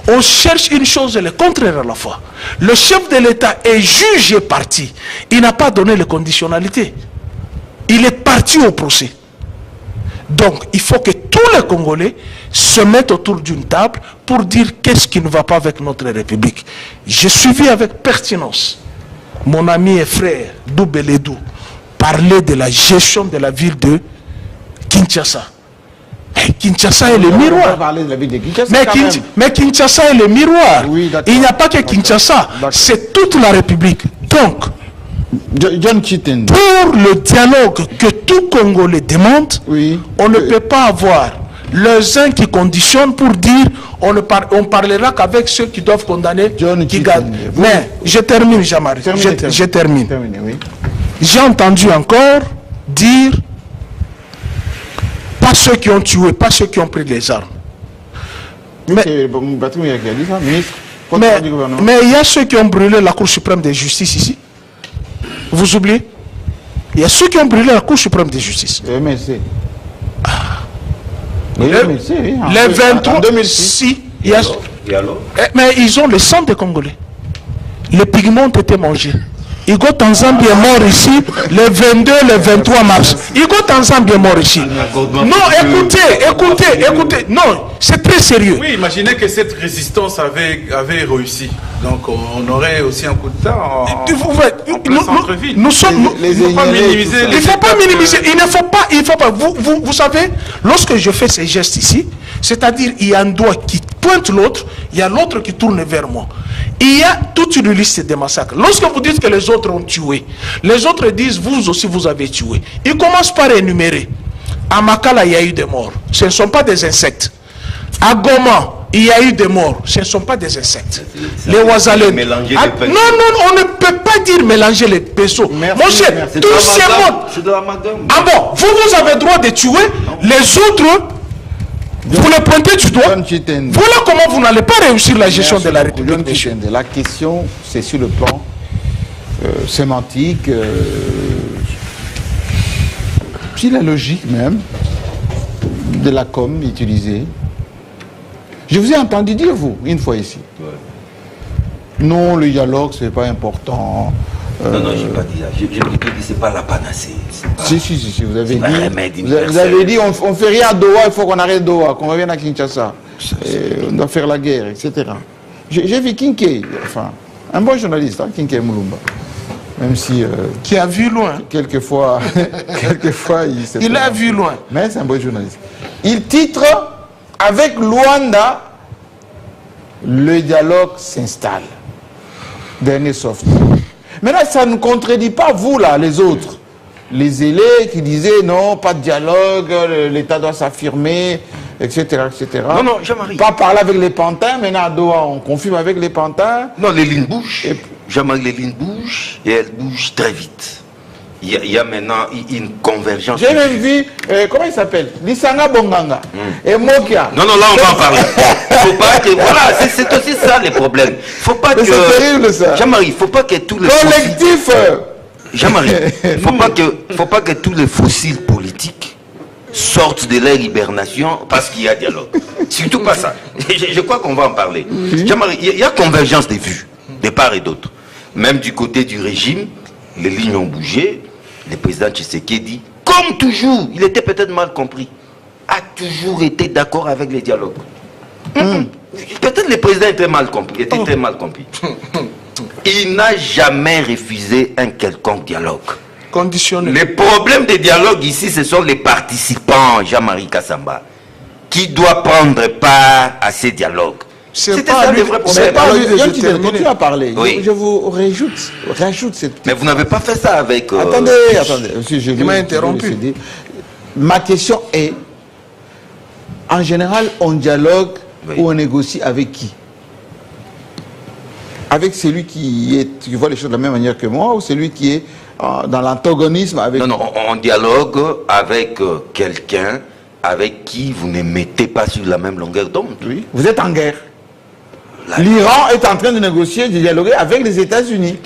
On cherche une chose et le contraire à la fois. Le chef de l'État est jugé parti. Il n'a pas donné les conditionnalités. Il est parti au procès. Donc, il faut que tous les Congolais se mettent autour d'une table pour dire qu'est-ce qui ne va pas avec notre République. J'ai suivi avec pertinence mon ami et frère Doubeledou parler de la gestion de la ville de Kinshasa. Kinshasa est le miroir. Mais Kinshasa est le miroir. Oui, il n'y a pas que Kinshasa, c'est toute la République. Donc,
John Chiten,
pour le dialogue que tout Congolais demande, on ne peut pas avoir les uns qui conditionnent pour dire on parlera qu'avec ceux qui doivent condamner qui gagnent. Mais je termine, Jean-Marie. Je termine. J'ai entendu encore dire pas ceux qui ont tué, pas ceux qui ont pris les armes. Mais il y a ceux qui ont brûlé la Cour suprême de justice ici. Vous oubliez? Il y a ceux qui ont brûlé la Cour suprême de justice.
Le MLC.
Les 23, en 2006, mais ils ont le sang des Congolais. Les pigments ont été mangés. Igo Tanzambi est mort ici le 22, le 23 mars. Igo Tanzambi est mort ici. Non, écoutez. Non, c'est très sérieux.
Oui, imaginez que cette résistance avait réussi. Donc on aurait aussi un coup de temps
nous sommes... Il ne faut pas minimiser. Il ne faut pas. Vous savez, lorsque je fais ces gestes ici, c'est-à-dire il y a un doigt qui pointe l'autre, il y a l'autre qui tourne vers moi. Il y a toute une liste de massacres. Lorsque vous dites que les autres ont tué, les autres disent vous aussi vous avez tué. Ils commencent par énumérer. À Makala, il y a eu des morts. Ce ne sont pas des insectes. À Goma, il y a eu des morts. Ce ne sont pas des insectes. Les Ouazalènes. Non, on ne peut pas dire mélanger les pinceaux. Mon cher, tous ces mots. Ah bon, vous avez le droit de tuer, les autres, vous les pointez du doigt. Voilà comment vous n'allez pas réussir la gestion de la République.
La question, c'est sur le plan sémantique. C'est la logique même de la com utilisée. Je vous ai entendu dire, vous, une fois ici. Ouais. Non, le dialogue, c'est pas important.
Non, je n'ai pas dit ça. J'ai plutôt dit que ce n'est pas la panacée.
Si, vous avez dit. Vous avez dit, on ne fait rien à Doha, il faut qu'on arrête Doha, qu'on revienne à Kinshasa. On doit faire la guerre, etc. J'ai vu Kinké, enfin, un bon journaliste, hein, Kinké Moulumba. Même si...
qui a vu loin.
Quelquefois
il a vu loin.
Mais c'est un bon journaliste. Il titre, avec Luanda, le dialogue s'installe. Dernier soft. Maintenant, ça ne contredit pas vous, là, les autres. Les ailés qui disaient non, pas de dialogue, l'État doit s'affirmer, etc., etc.
Non, Jean-Marie.
Pas parler avec les pantins, maintenant à Doha, on confirme avec les pantins.
Non, les lignes bougent. Jean-Marie, les lignes bougent et elles bougent très vite. Il y a maintenant une convergence.
J'ai même vu, comment il s'appelle, Lissanga Bonganga et Mokia.
Non, là on va en parler. Faut pas que, voilà, c'est aussi ça les problèmes. Faut pas que.
C'est terrible ça.
Jean-Marie, faut pas que tous les
collectif.
Jean-Marie, faut pas que tous les fossiles politiques sortent de leur hibernation parce qu'il y a dialogue. Surtout pas ça. Je crois qu'on va en parler. Jean-Marie, il y a convergence des vues, de part et d'autre. Même du côté du régime, les lignes ont bougé. Le président Tshisekedi, comme toujours, il était peut-être mal compris, a toujours été d'accord avec les dialogues. Peut-être le président était mal compris, très mal compris. Il n'a jamais refusé un quelconque dialogue.
Conditionné.
Les problèmes des dialogues ici, ce sont les participants, Jean-Marie Kassamba, qui doivent prendre part à ces dialogues.
C'était ça le vrai problème. Continue à parler. Oui. Je vous rajoute cette...
Mais vous n'avez pas fait ça avec...
Attendez. Il m'a interrompu. Ma question est, en général, on dialogue ou on négocie avec qui? Avec celui qui voit les choses de la même manière que moi ou celui qui est dans l'antagonisme avec...
Non, on dialogue avec quelqu'un avec qui vous ne mettez pas sur la même longueur d'onde.
Oui. Vous êtes en guerre. L'Iran est en train de négocier, de dialoguer avec les États-Unis.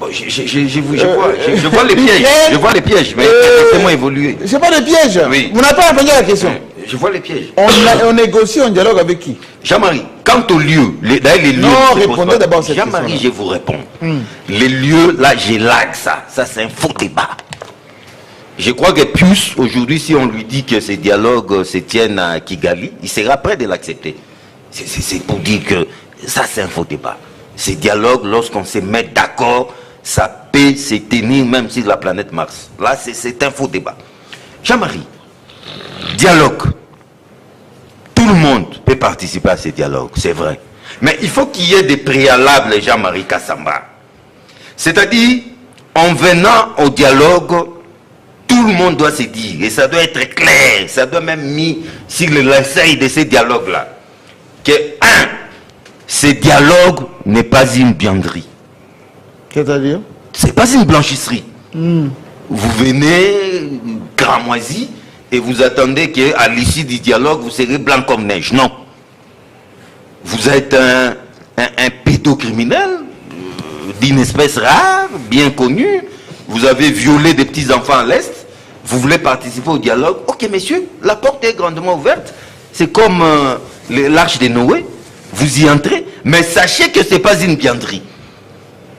Je vois les pièges. Je vois les pièges, mais laissez-moi évoluer.
C'est pas des pièges.
Oui.
Vous n'avez pas répondu à la question.
Je vois les pièges.
On négocie, on dialogue avec qui?
Jean-Marie, quant aux lieux, les lieux...
Non, répondez d'abord cette question.
Jean-Marie, je vous réponds. Les lieux, là, j'élague ça. Ça, c'est un faux débat. Je crois que Pius, aujourd'hui, si on lui dit que ces dialogues se tiennent à Kigali, il sera prêt de l'accepter. C'est pour dire que ça, c'est un faux débat. Ces dialogues, lorsqu'on se met d'accord, ça peut se tenir même sur la planète Mars. Là, c'est un faux débat. Jean-Marie, dialogue. Tout le monde peut participer à ces dialogues, c'est vrai. Mais il faut qu'il y ait des préalables, Jean-Marie Kassamba. C'est-à-dire, en venant au dialogue, tout le monde doit se dire, et ça doit être clair, ça doit même mis sur le linceul de ces dialogues-là, que, ce dialogue n'est pas une bianderie.
C'est-à-dire?
C'est pas une blanchisserie. Vous venez cramoisi et vous attendez qu'à l'issue du dialogue, vous serez blanc comme neige. Non. Vous êtes un pédocriminel d'une espèce rare, bien connue. Vous avez violé des petits-enfants à l'Est. Vous voulez participer au dialogue. Ok, messieurs, la porte est grandement ouverte. C'est comme l'arche de Noé. Vous y entrez, mais sachez que ce n'est pas une bianderie.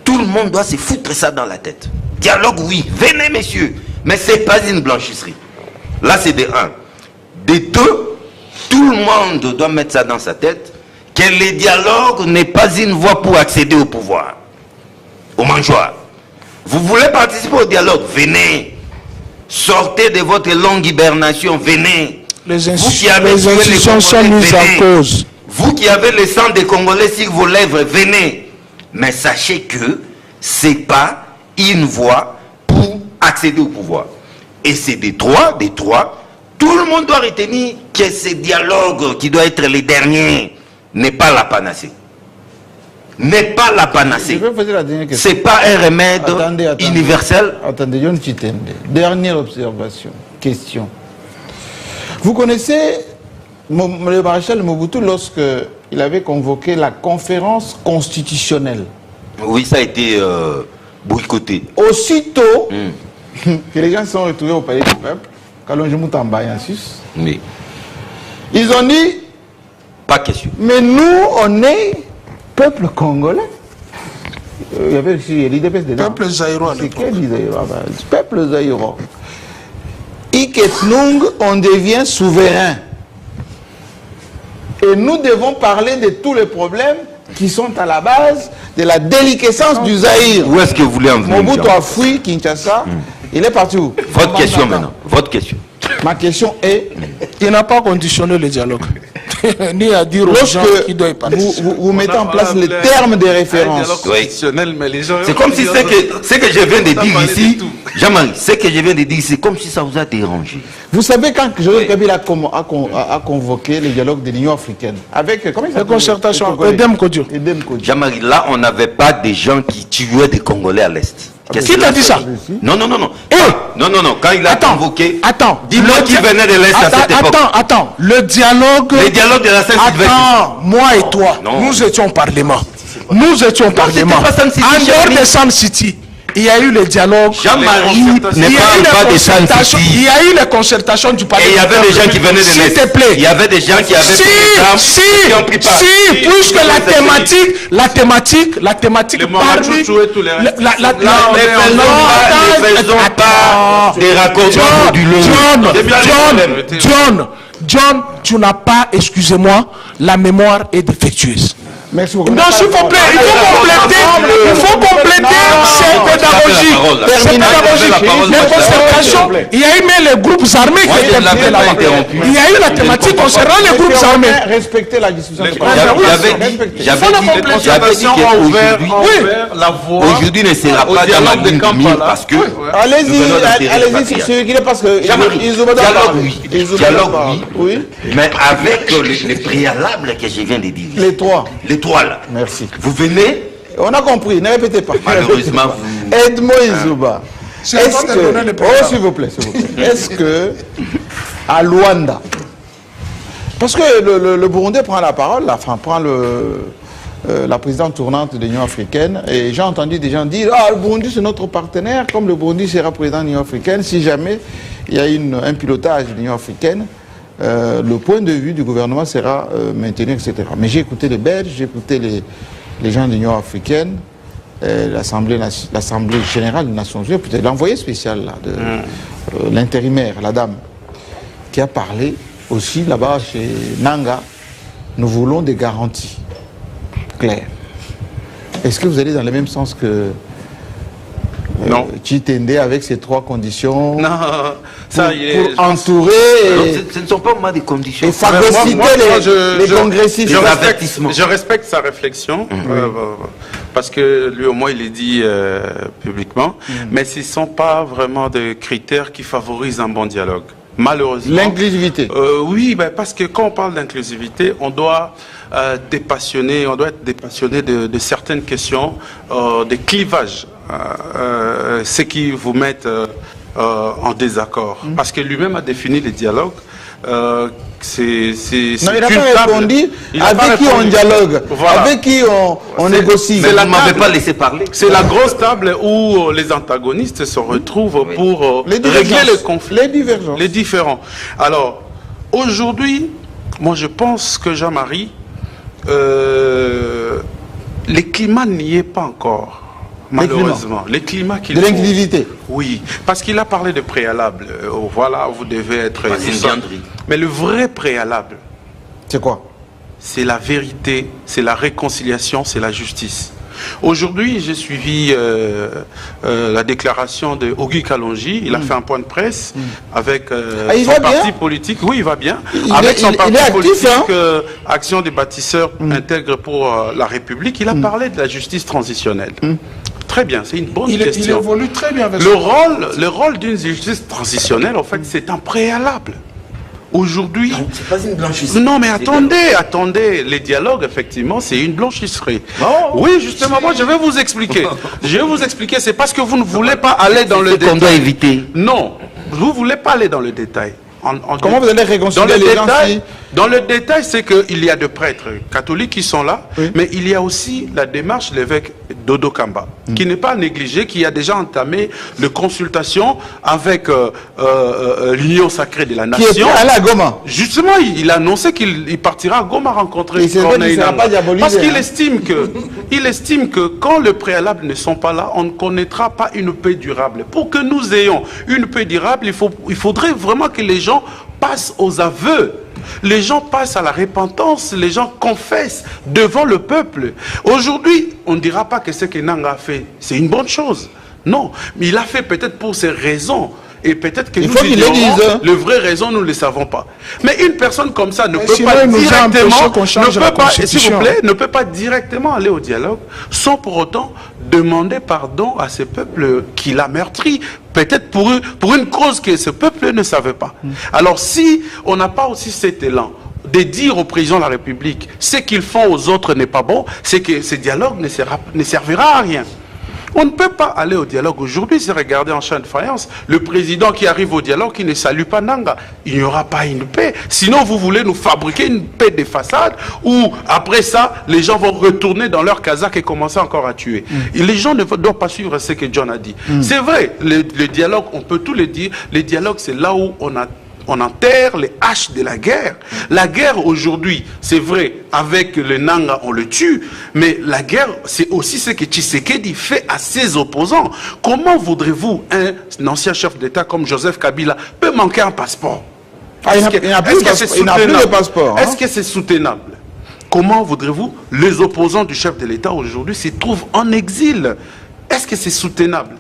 Tout le monde doit se foutre ça dans la tête. Dialogue, oui, venez messieurs, mais ce n'est pas une blanchisserie. Là, c'est de un. De deux, tout le monde doit mettre ça dans sa tête, que le dialogue n'est pas une voie pour accéder au pouvoir, au mangeoire. Vous voulez participer au dialogue, venez. Sortez de votre longue hibernation, venez.
Les institutions sont mises en cause.
Vous qui avez le sang des Congolais sur vos lèvres, venez. Mais sachez que ce n'est pas une voie pour accéder au pouvoir. Et c'est des trois. Tout le monde doit retenir que ce dialogue qui doit être le dernier n'est pas la panacée. N'est pas la panacée. Ce n'est pas un remède universel.
Attendez, Yon Chitende. Dernière observation, question. Vous connaissez le maréchal Mobutu lorsqu'il avait convoqué la conférence constitutionnelle?
Oui, ça a été boycotté.
Aussitôt que les gens sont retrouvés au palais du peuple, Kalonji Moutamba et en Sus.
Oui.
Ils ont dit,
pas question.
Mais nous, on est peuple congolais. Il y avait aussi l'IDPS dedans.
Peuple zaïrois.
C'est quel zaïrois? Peuple zaïrois. Iketnung, on devient souverain. Et nous devons parler de tous les problèmes qui sont à la base de la déliquescence du Zaïre.
Où est-ce que vous voulez en venir?
Mobutu a fui Kinshasa. Il est parti où?
Votre question maintenant. Votre question.
Ma question est...
Il n'a pas conditionné le dialogue. Ni à dire aux gens qui doivent parler.
Vous mettez en place les termes de référence.
Oui. C'est comme si ce que je viens de dire ici, Jean-Marie, ce que je viens de dire, c'est comme si ça vous a dérangé.
Vous savez quand Joseph Kabila a convoqué le dialogue de l'Union africaine avec
la concertation, Edem Kodjo.
Jean-Marie, là, on n'avait pas des gens qui tuaient des Congolais à l'Est.
Qui t'a dit ça?
Non. Non, quand il a convoqué...
Attends.
Dis-moi qui venait de l'Est à cette époque.
Attends. Le dialogue
de la Saint-Sylvestre.
Attends, moi et toi, nous étions au Parlement. Nous étions au Parlement. En dehors de Sun City, il y a eu le dialogue.
Jean-Marie n'est pas de Sun City.
Il y a eu les concertations du Parlement.
Et il y avait des gens qui venaient de l'Est.
S'il te plaît.
Il y avait des gens qui avaient
puisque la thématique parmi...
des raccordements
John, tu n'as pas, excusez-moi, la mémoire est défectueuse.
Merci beaucoup.
Non, s'il vous plaît, il faut compléter, c'est pédagogique. C'est pédagogique. Les concertations, il y a eu même les groupes armés qui étaient là-bas. Il y a eu la thématique concernant les groupes armés.
Respectez la discussion.
J'avais dit qu'aujourd'hui, la voie aujourd'hui ne sera pas dans la ligne de mire parce que...
Allez-y sur ce qu'il est parce que...
Dialogue, oui. Mais avec les préalables que je viens de dire.
Les trois.
Là.
Merci.
Vous venez.
On a compris, ne répétez pas.
Malheureusement,
Aide-moi, Izouba. S'il vous plaît. Est-ce que à Luanda, parce que le Burundi prend la parole, prend la présidente tournante de l'Union africaine, et j'ai entendu des gens dire le Burundi c'est notre partenaire, comme le Burundi sera président de l'Union africaine, si jamais il y a un pilotage de l'Union africaine. Le point de vue du gouvernement sera maintenu, etc. Mais j'ai écouté les Belges, j'ai écouté les gens de l'Union africaine, l'Assemblée générale des Nations Unies, peut-être l'envoyé spécial là, de l'intérimaire, la dame, qui a parlé aussi là-bas chez Nanga. Nous voulons des garanties claires. Est-ce que vous allez dans le même sens que
non.
Chitende avec ces trois conditions pour entourer
ce ne sont pas moi des conditions
et phagocyter les congressistes.
Je respecte sa réflexion parce que lui au moins il est dit publiquement, mais ce ne sont pas vraiment des critères qui favorisent un bon dialogue. Malheureusement.
L'inclusivité.
Oui, parce que quand on parle d'inclusivité, on doit être dépassionné de certaines questions, des clivages. Ce qui vous mettent en désaccord. Parce que lui-même a défini le dialogue. Non,
il n'a pas répondu avec qui on dialogue, voilà. Avec qui on négocie.
Mais vous ne m'avez pas laissé parler.
C'est la grosse table où les antagonistes se retrouvent pour régler les conflits. Les différents. Alors, aujourd'hui, moi je pense que Jean-Marie, le climat n'y est pas encore. Malheureusement, les climats qu'il faut.
De l'inclusivité.
Oui, parce qu'il a parlé de préalable. Voilà, vous devez être... Mais le vrai préalable...
C'est quoi?
C'est la vérité, c'est la réconciliation, c'est la justice. Aujourd'hui, j'ai suivi la déclaration de Ogi Kalonji. Il a fait un point de presse avec son parti politique. Oui, il va bien. Avec son parti politique, Action des bâtisseurs intègre pour la République. Il a parlé de la justice transitionnelle. Très bien, c'est une bonne question.
Il évolue très bien avec
le rôle d'une justice transitionnelle, en fait, c'est un préalable. Aujourd'hui...
C'est pas une blanchisserie.
Non, mais attendez. Les dialogues, effectivement, c'est une blanchisserie. Oui, justement, moi, je vais vous expliquer. C'est parce que vous ne voulez pas aller dans le détail.
Qu'on doit éviter.
Non, vous ne voulez pas aller dans le détail.
Comment vous allez réconcilier les gens
Dans le détail, c'est qu'il y a des prêtres catholiques qui sont là, mais il y a aussi la démarche de l'évêque Dodo Kamba, qui n'est pas négligé, qui a déjà entamé de consultations avec l'Union sacrée de la Nation.
Qui est allé à Goma.
Justement, il a annoncé qu'il partira à Goma rencontrer
Corneille Nangaa.
Parce qu'il estime que quand les préalables ne sont pas là, on ne connaîtra pas une paix durable. Pour que nous ayons une paix durable, il faudrait vraiment que les gens passent aux aveux. Les gens passent à la repentance, les gens confessent devant le peuple. Aujourd'hui, on ne dira pas que ce que Nangaa a fait, c'est une bonne chose. Non, mais il a fait peut-être pour ses raisons. Et peut-être que nous ignorons les vraies raisons, nous ne les savons pas. Mais une personne comme ça ne peut pas directement, ne peut pas directement aller au dialogue sans pour autant demander pardon à ce peuple qui l'a meurtri. Peut-être pour une cause que ce peuple ne savait pas. Alors si on n'a pas aussi cet élan de dire au président de la République ce qu'ils font aux autres n'est pas bon, c'est que ce dialogue ne servira à rien. On ne peut pas aller au dialogue aujourd'hui, c'est regarder en champ de faïence. Le président qui arrive au dialogue, qui ne salue pas Nangaa, il n'y aura pas une paix. Sinon, vous voulez nous fabriquer une paix de façade où, après ça, les gens vont retourner dans leur casaque et commencer encore à tuer. Et les gens ne doivent pas suivre ce que John a dit. C'est vrai, le dialogue, on peut tout le dire, le dialogue, c'est là où on enterre les haches de la guerre. La guerre aujourd'hui, c'est vrai, avec le Nangaa, on le tue, mais la guerre, c'est aussi ce que Tshisekedi fait à ses opposants. Comment voudrez-vous un ancien chef d'État comme Joseph Kabila peut manquer un passeport?
Est-ce que
c'est soutenable? Comment voudrez-vous les opposants du chef de l'État aujourd'hui se trouvent en exil? Est-ce que c'est soutenable?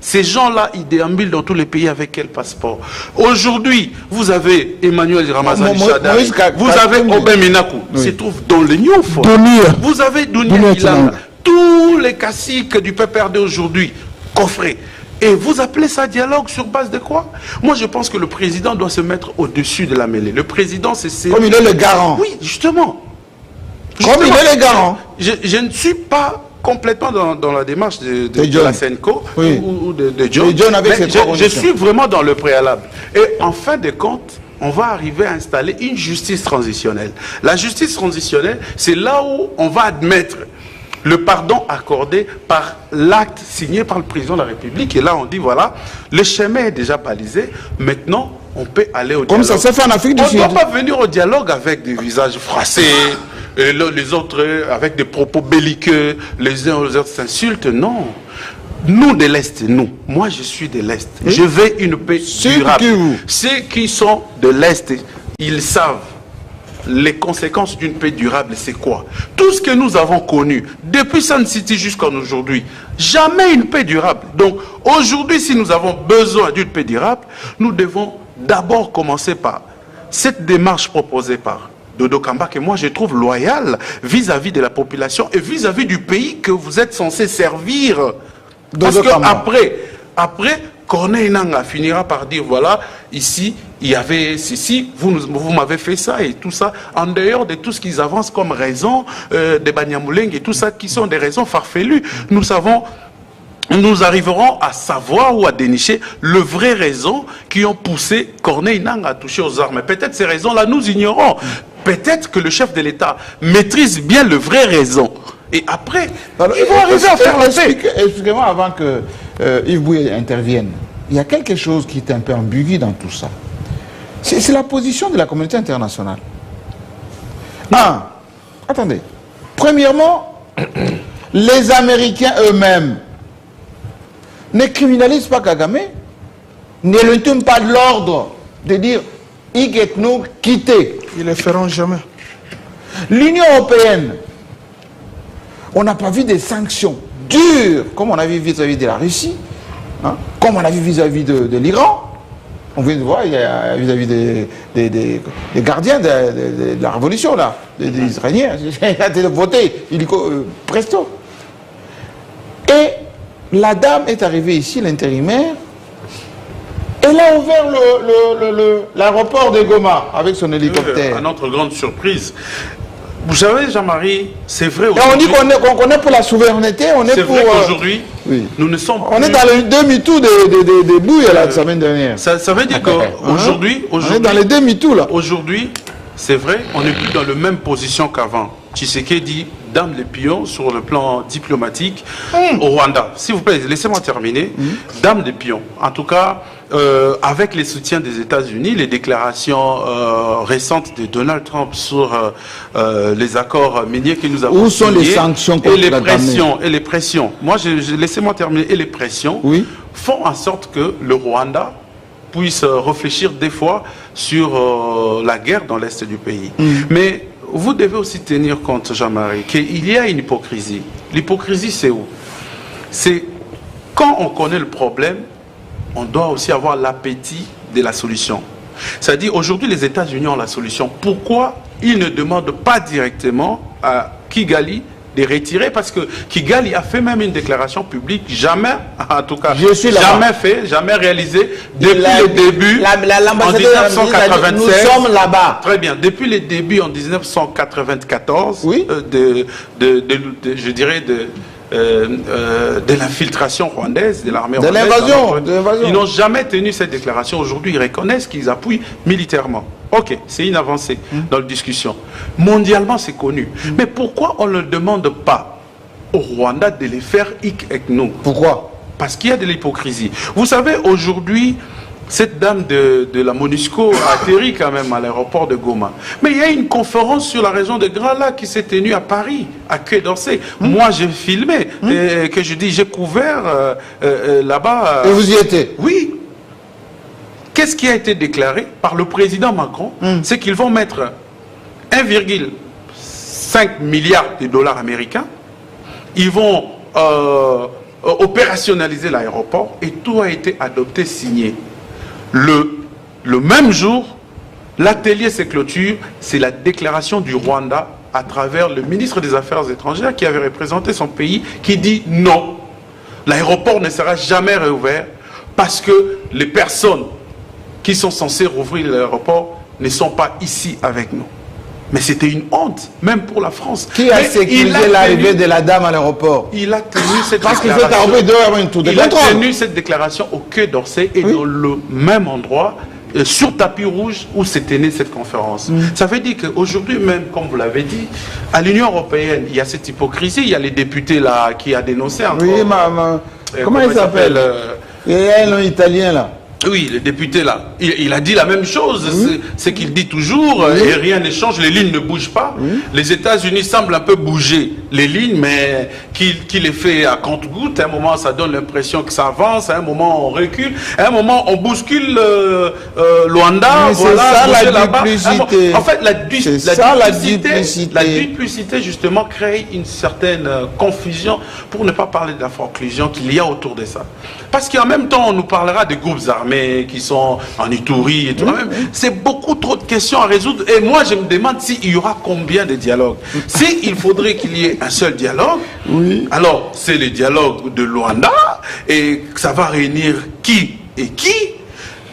Ces gens-là, ils déambulent dans tous les pays avec quel passeport? Aujourd'hui, vous avez Emmanuel Ramazani Shadari, vous avez Aubin Minakou, se trouve dans l'Union. Vous avez Dunia Ilanga, tous les caciques du PPRD aujourd'hui, coffrés. Et vous appelez ça dialogue sur base de quoi? Moi, je pense que le président doit se mettre au-dessus de la mêlée. Le président, c'est...
Comme il est le garant.
Oui, justement.
Comme il est le garant.
Je ne suis pas complètement dans la démarche de la Senco ou de John. Mais je suis vraiment dans le préalable. Et en fin de compte, on va arriver à installer une justice transitionnelle. La justice transitionnelle, c'est là où on va admettre le pardon accordé par l'acte signé par le président de la République. Et là, on dit, voilà, le chemin est déjà balisé. Maintenant, on peut aller au dialogue.
Comme ça s'est fait en Afrique du Sud.
On ne doit pas venir au dialogue avec des visages froissés, et les autres avec des propos belliqueux, les uns aux autres s'insultent. Non. Nous de l'Est, moi je suis de l'Est. Je veux une paix durable. Ceux qui sont de l'Est, ils savent les conséquences d'une paix durable, c'est quoi? Tout ce que nous avons connu, depuis Sun City jusqu'à aujourd'hui, jamais une paix durable. Donc aujourd'hui, si nous avons besoin d'une paix durable, nous devons d'abord commencer par cette démarche proposée par Dodo Kamba, que moi je trouve loyal vis-à-vis de la population et vis-à-vis du pays que vous êtes censé servir. Parce qu'après, Corneille Nangaa finira par dire, voilà, ici, il y avait ceci, vous m'avez fait ça et tout ça, en dehors de tout ce qu'ils avancent comme raison, des Banyamuleng et tout ça, qui sont des raisons farfelues. Nous arriverons à savoir ou à dénicher les vraies raisons qui ont poussé Corneille Nangaa à toucher aux armes. Peut-être ces raisons-là, nous ignorons. Peut-être que le chef de l'État maîtrise bien les vraies raisons. Et après, ils vont arriver à faire la paix.
Excusez-moi, avant que Yves Bouye intervienne, il y a quelque chose qui est un peu ambigu dans tout ça. C'est la position de la communauté internationale. Attendez. Premièrement, les Américains eux-mêmes ne criminalisent pas Kagame, ne lui donnent pas de l'ordre de dire « Igetnou, quittez ».
Ils ne le feront jamais.
L'Union européenne, on n'a pas vu des sanctions dures, comme on a vu vis-à-vis de la Russie, comme on a vu vis-à-vis de l'Iran. On vient de voir vis-à-vis des gardiens de la révolution, là, des Israéliens. Il a été voté, presto. Et la dame est arrivée ici, l'intérimaire. Elle a ouvert l'aéroport de Goma avec son hélicoptère.
À notre grande surprise. Vous savez, Jean-Marie, c'est vrai
aujourd'hui. On dit qu'on connaît pour la souveraineté, on est pour...
C'est vrai qu'aujourd'hui, nous ne sommes
on est dans le demi-tour des bouilles la semaine dernière.
Ça veut dire qu'aujourd'hui...
on est dans les demi-tours là.
Aujourd'hui, c'est vrai, on n'est plus dans la même position qu'avant. Tshisekedi dit dame les pions sur le plan diplomatique au Rwanda. S'il vous plaît, laissez-moi terminer. Dame des pions. En tout cas, avec les soutiens des États-Unis, les déclarations récentes de Donald Trump sur les accords miniers que nous avons
signés. Où sont les sanctions contre
et les pressions. Moi, laissez-moi terminer. Et les pressions font en sorte que le Rwanda puisse réfléchir des fois sur la guerre dans l'est du pays. Mais vous devez aussi tenir compte, Jean-Marie, qu'il y a une hypocrisie. L'hypocrisie, c'est où? C'est quand on connaît le problème, on doit aussi avoir l'appétit de la solution. C'est-à-dire, aujourd'hui, les États-Unis ont la solution. Pourquoi ils ne demandent pas directement à Kigali de retirer? Parce que Kigali a fait même une déclaration publique, jamais, en tout cas, jamais réalisé depuis le début en 1996.
Nous sommes là-bas.
Très bien. Depuis le début en 1994, je dirais de l'infiltration rwandaise, de l'armée rwandaise.
De l'invasion.
Ils n'ont jamais tenu cette déclaration. Aujourd'hui, ils reconnaissent qu'ils appuient militairement. Ok, c'est une avancée dans la discussion. Mondialement, c'est connu. Mais pourquoi on ne demande pas au Rwanda de les faire avec nous?
Pourquoi?
Parce qu'il y a de l'hypocrisie. Vous savez, aujourd'hui, cette dame de la MONUSCO a atterri quand même à l'aéroport de Goma. Mais il y a une conférence sur la région de Grand Lac qui s'est tenue à Paris, à Quai d'Orsay. Moi, j'ai filmé, que je dis, j'ai couvert là-bas.
Et vous y étiez?
Oui. Qu'est-ce qui a été déclaré par le président Macron? C'est qu'ils vont mettre 1,5 milliard de dollars américains. Ils vont opérationnaliser l'aéroport et tout a été adopté, signé. Le même jour, l'atelier se clôture, c'est la déclaration du Rwanda à travers le ministre des Affaires étrangères qui avait représenté son pays, qui dit non, l'aéroport ne sera jamais réouvert parce que les personnes qui sont censées rouvrir l'aéroport ne sont pas ici avec nous. Mais c'était une honte, même pour la France.
Qui a sécurisé l'arrivée de la dame à l'aéroport?
Il a tenu cette
déclaration.
Il a tenu cette déclaration au Quai d'Orsay et dans le même endroit, sur tapis rouge, où s'est tenue cette conférence. Ça veut dire qu'aujourd'hui même, comme vous l'avez dit, à l'Union européenne, il y a cette hypocrisie. Il y a les députés là qui a dénoncé encore.
Oui, comment il s'appelle? Il y a un Italien là.
Oui, le député là, il a dit la même chose, c'est qu'il dit toujours, et rien ne change, les lignes ne bougent pas. Les États-Unis semblent un peu bouger les lignes, mais qu'il les fait à compte-gouttes. À un moment, ça donne l'impression que ça avance, à un moment, on recule, à un moment, on bouscule Luanda,
voilà, la duplicité.
En fait, la duplicité, justement, crée une certaine confusion, pour ne pas parler de la conclusion qu'il y a autour de ça. Parce qu'en même temps, on nous parlera des groupes armés qui sont en Ituri et tout. C'est beaucoup trop de questions à résoudre. Et moi, je me demande s'il y aura combien de dialogues. S'il faudrait qu'il y ait un seul dialogue, alors c'est le dialogue de Luanda, et ça va réunir qui et qui?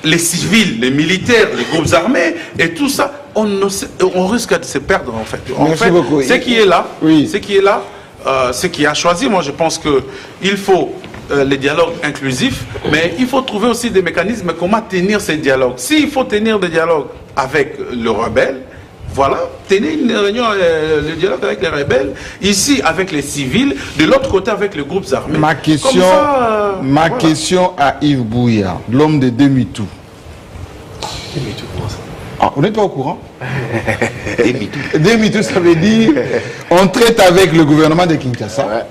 Les civils, les militaires, les groupes armés, et tout ça. On risque de se perdre, en fait.
Merci beaucoup.
Ce qui a choisi, moi, je pense qu'il faut les dialogues inclusifs, mais il faut trouver aussi des mécanismes comment tenir ces dialogues. S'il faut tenir des dialogues avec le rebelle, voilà, tenez une réunion, le dialogue avec les rebelles, ici avec les civils, de l'autre côté avec les groupes armés.
Ma question à Yves Bouya, l'homme de demi-tout.
Demi-tout, comment ça?
Ah, vous n'êtes pas au courant? Demi-tout, ça veut dire on traite avec le gouvernement de Kinshasa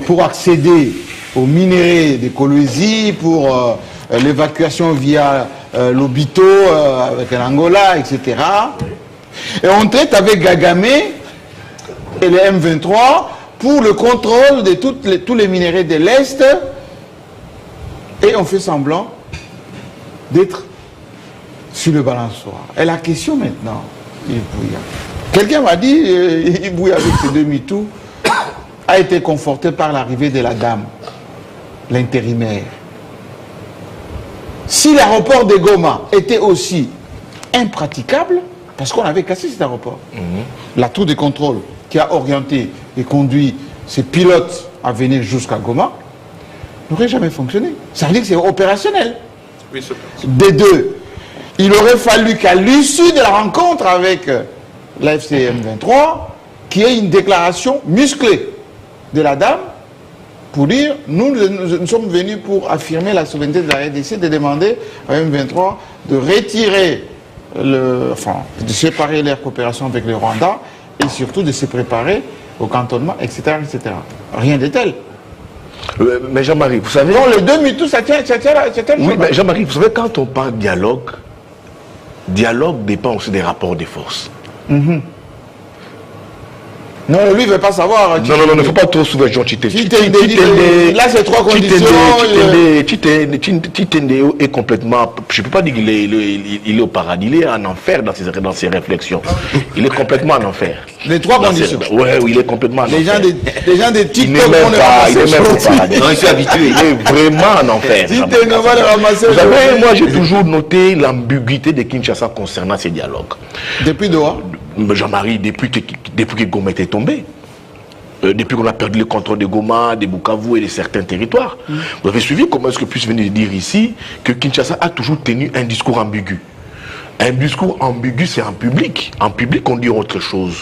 pour accéder aux minéraux de Kolwezi, pour l'évacuation via l'Obito avec l'Angola, etc. Et on traite avec Kagame et les M23 pour le contrôle de tous les minéraux de l'Est. Et on fait semblant d'être sur le balançoire. Et la question maintenant, quelqu'un m'a dit, Ibouya avec ses demi-tours, a été conforté par l'arrivée de la dame, l'intérimaire. Si l'aéroport de Goma était aussi impraticable, parce qu'on avait cassé cet aéroport, la tour de contrôle qui a orienté et conduit ses pilotes à venir jusqu'à Goma, n'aurait jamais fonctionné. Ça veut dire que c'est opérationnel.
Oui,
des deux. il aurait fallu qu'à l'issue de la rencontre avec la FCM 23, qu'il y ait une déclaration musclée de la dame pour dire, nous sommes venus pour affirmer la souveraineté de la RDC, de demander à M23 de retirer, de séparer leur coopération avec le Rwanda et surtout de se préparer au cantonnement, etc. etc. Rien de tel.
Mais Jean-Marie, vous savez...
Non, les deux MeToo, ça tient
oui, mais Jean-Marie, vous savez, quand on parle dialogue dépend aussi des rapports de force.
Non, lui, il ne veut pas savoir.
Non, il ne faut pas trop souvent Jean Titende.
Là, c'est trois conditions.
Titende est complètement... Je ne peux pas dire qu'il est au paradis, il est en enfer dans ses réflexions. Il est complètement en enfer.
Les trois conditions.
Oui, il est complètement en enfer.
Les gens de TikTok,
il est même au paradis.
Non, il est habitué.
Il est vraiment en enfer. Vous savez, moi, j'ai toujours noté l'ambiguïté de Kinshasa concernant ces dialogues.
Depuis Doha?
Jean-Marie, depuis que Goma était tombé, depuis qu'on a perdu le contrôle de Goma, de Bukavu et de certains territoires, vous avez suivi comment est-ce que puisse venir de dire ici que Kinshasa a toujours tenu un discours ambigu. Un discours ambigu, c'est en public. En public, on dit autre chose.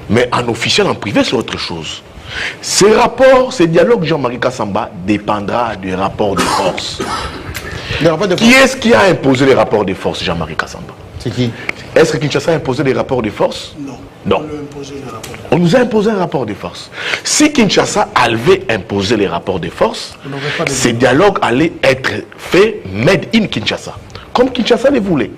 Mais en officiel, en privé, c'est autre chose. Ces rapports, ces dialogues, Jean-Marie Kassamba, dépendra du rapport de force. Qui est-ce qui a imposé les rapports de force, Jean-Marie Kassamba?
C'est qui?
Est-ce que Kinshasa a imposé des rapports de force?
Non.
Non. On nous a imposé un rapport de force. Si Kinshasa avait imposé les rapports de force, ces dialogues allaient être faits made in Kinshasa. Comme Kinshasa les voulait.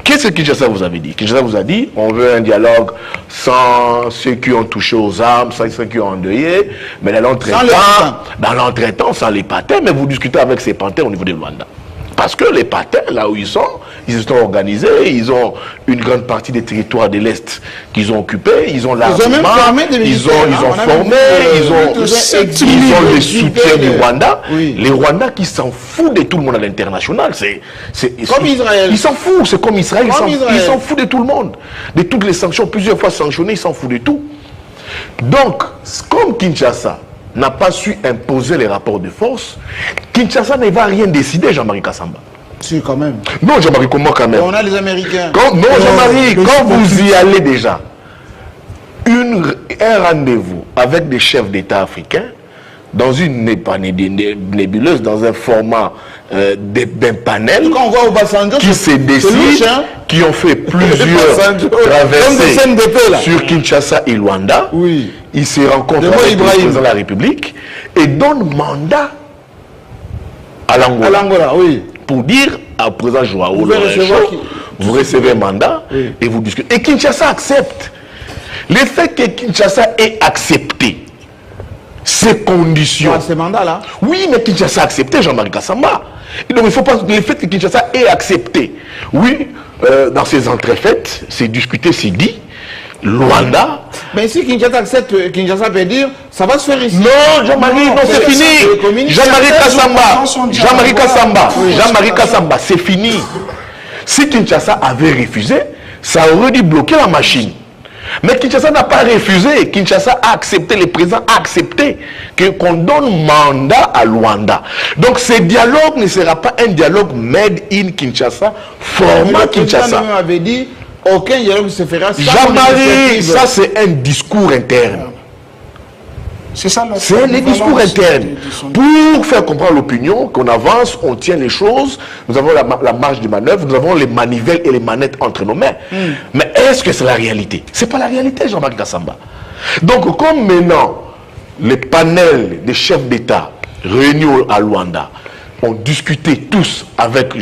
Qu'est-ce que Kinshasa vous avait dit? Kinshasa vous a dit, on veut un dialogue sans ceux qui ont touché aux armes, sans ceux qui ont endeuillé, mais dans l'entretemps, sans les patins, mais vous discutez avec ces patins au niveau de Luanda. Parce que les patins, là où ils sont organisés, ils ont une grande partie des territoires de l'Est qu'ils ont occupés, ils ont l'armement, ils ont formé, ils ont le soutien du Rwanda. Oui. Les Rwandais qui s'en foutent de tout le monde à l'international.
Comme Israël.
Ils s'en foutent, c'est comme Israël, ils s'en foutent de tout le monde. De toutes les sanctions, plusieurs fois sanctionnés, ils s'en foutent de tout. Donc, comme Kinshasa n'a pas su imposer les rapports de force, Kinshasa ne va rien décider, Jean-Marie Kassamba.
Si, quand même.
Non, Jean-Marie, comment quand même?
On a les Américains.
Non, Jean-Marie, quand vous y allez déjà, un rendez-vous avec des chefs d'État africains, dans une nébuleuse, dans un format d'un panel, qui se décide, qui ont fait plusieurs traversées sur Kinshasa et Luanda.
Oui.
Ils se rencontrent avec le président de la République et donnent mandat à l'Angola.
Oui.
Pour dire à président Joao, vous recevez un mandat et vous discutez. Et Kinshasa accepte. Le fait que Kinshasa ait accepté ces conditions.
Ces mandats-là.
Oui, mais Kinshasa a accepté, Jean-Marie Kassamba. Et donc il ne faut pas. Le fait que Kinshasa ait accepté, oui, dans ces entrefaites, c'est discuté, c'est dit. Luanda.
Mais si Kinshasa accepte, Kinshasa peut dire, ça va se faire ici.
Non, Jean-Marie, non, c'est fini. Jean-Marie Kassamba, c'est fini. Si Kinshasa avait refusé, ça aurait dû bloquer la machine. Mais Kinshasa n'a pas refusé. Kinshasa a accepté, le président a accepté qu'on donne mandat à Luanda. Donc ce dialogue ne sera pas un dialogue made in Kinshasa, format Kinshasa.
Le avait dit, aucun dialogue se fera sans
Jean-Marie, ça c'est un discours interne.
C'est ça.
C'est les discours internes. Pour faire comprendre l'opinion, qu'on avance, on tient les choses, nous avons la marge de manœuvre, nous avons les manivelles et les manettes entre nos mains. Mais est-ce que c'est la réalité? Ce n'est pas la réalité, Jean-Marie Kassamba. Donc, comme maintenant, les panels des chefs d'État réunis à Luanda ont discuté tous avec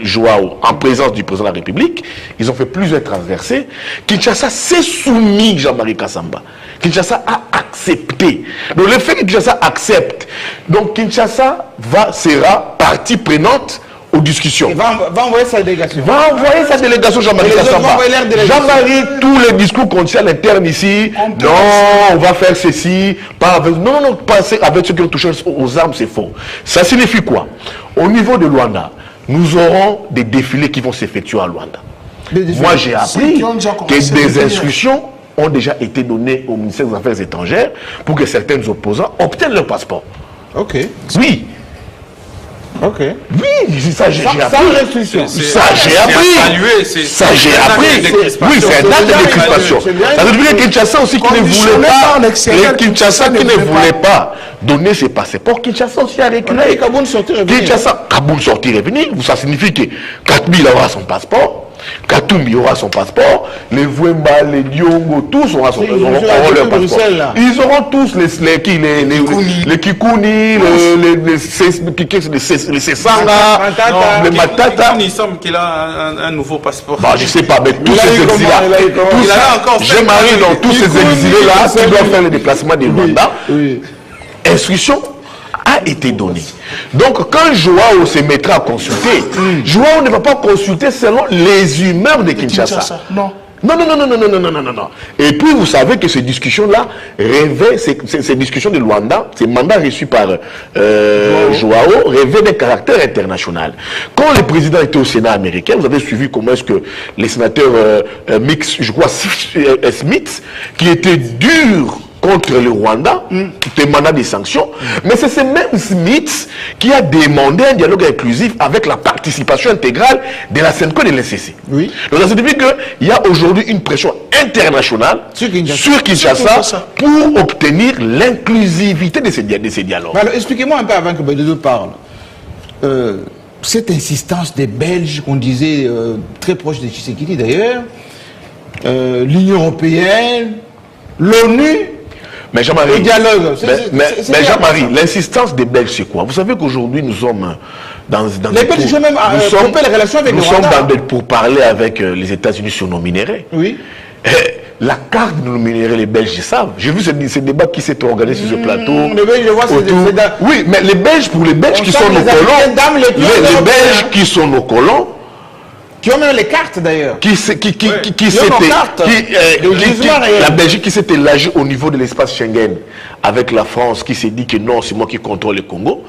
Joao en présence du président de la République, ils ont fait plusieurs traversées. Kinshasa s'est soumis, Jean-Marie Kassamba. Kinshasa a accepté. Donc le fait que Kinshasa accepte, donc Kinshasa sera partie prenante aux discussions.
Il va envoyer sa délégation.
Va envoyer sa délégation, Jean-Marie Kassamba. Jean-Marie, tous les discours qu'on tient à l'interne ici, non, on va faire ceci, pas avec, non, pas avec ceux qui ont touché aux armes, c'est faux. Ça signifie quoi? Au niveau de Luanda, nous aurons des défilés qui vont s'effectuer à Luanda. Moi, j'ai appris que des instructions ont déjà été données au ministère des Affaires étrangères pour que certains opposants obtiennent leur passeport.
Ok.
Oui.
Ok.
Oui, ça j'ai appris.
Sans restriction.
Ça j'ai appris. Ça j'ai appris. Oui, c'est un acte de crispation. Ça veut dire que Kinshasa aussi qui ne voulait pas, les Kinshasa qui ne voulaient pas donner ses passeports, Kinshasa aussi a reculé.
Kaboun sortir et venir.
Kinshasa, Kaboun sortir et venir, ça signifie que Katbil aura son passeport. Katumbi aura son passeport, les Vwemba, les Diongo, tous auront leur passeport. Ils auront tous les Kikouni, les Sesanga, les Matata.
Il semble qu'il a un nouveau passeport.
Bah, je ne sais pas, mais tous ces exilés-là, j'ai marié dans tous ces exilés-là, qui doivent faire le déplacement des Rwanda. Instruction a été donné. Donc, quand Joao se mettra à consulter, Joao ne va pas consulter selon les humeurs de Kinshasa.
Non.
Non. Et puis, vous savez que ces discussions-là rêvaient, ces discussions de Luanda, ces mandats reçus par Joao, rêvaient d'un caractère international. Quand le président était au Sénat américain, vous avez suivi comment est-ce que les sénateurs mix, je crois, Smith, qui étaient durs contre le Rwanda, qui demanda des sanctions, mais c'est ce même Smith qui a demandé un dialogue inclusif avec la participation intégrale de la SENCO et de l'NCC.
Oui.
Donc ça signifie qu'il y a aujourd'hui une pression internationale sur Kinshasa pour obtenir l'inclusivité de ces dialogues.
Alors expliquez-moi un peu avant que Bédodo parle. Cette insistance des Belges qu'on disait très proche de Tshisekedi d'ailleurs, l'Union européenne, l'ONU.
Mais Jean-Marie,
mais
Jean-Marie, l'insistance des Belges, c'est quoi? Vous savez qu'aujourd'hui, nous sommes dans
les Belges ont même coupé les relations avec le Rwanda.
Nous sommes pour parler avec les États-Unis sur nos minéraux.
Oui.
La carte de nos minéraux, les Belges savent. J'ai vu ce débat qui s'est organisé sur ce plateau.
Les Belges, je vois,
oui, mais les Belges, pour les Belges qui sont nos colons, les Belges qui sont nos colons,
qui ont même les cartes d'ailleurs.
La Belgique qui s'est élargie au niveau de l'espace Schengen avec la France qui s'est dit que non, c'est moi qui contrôle le Congo.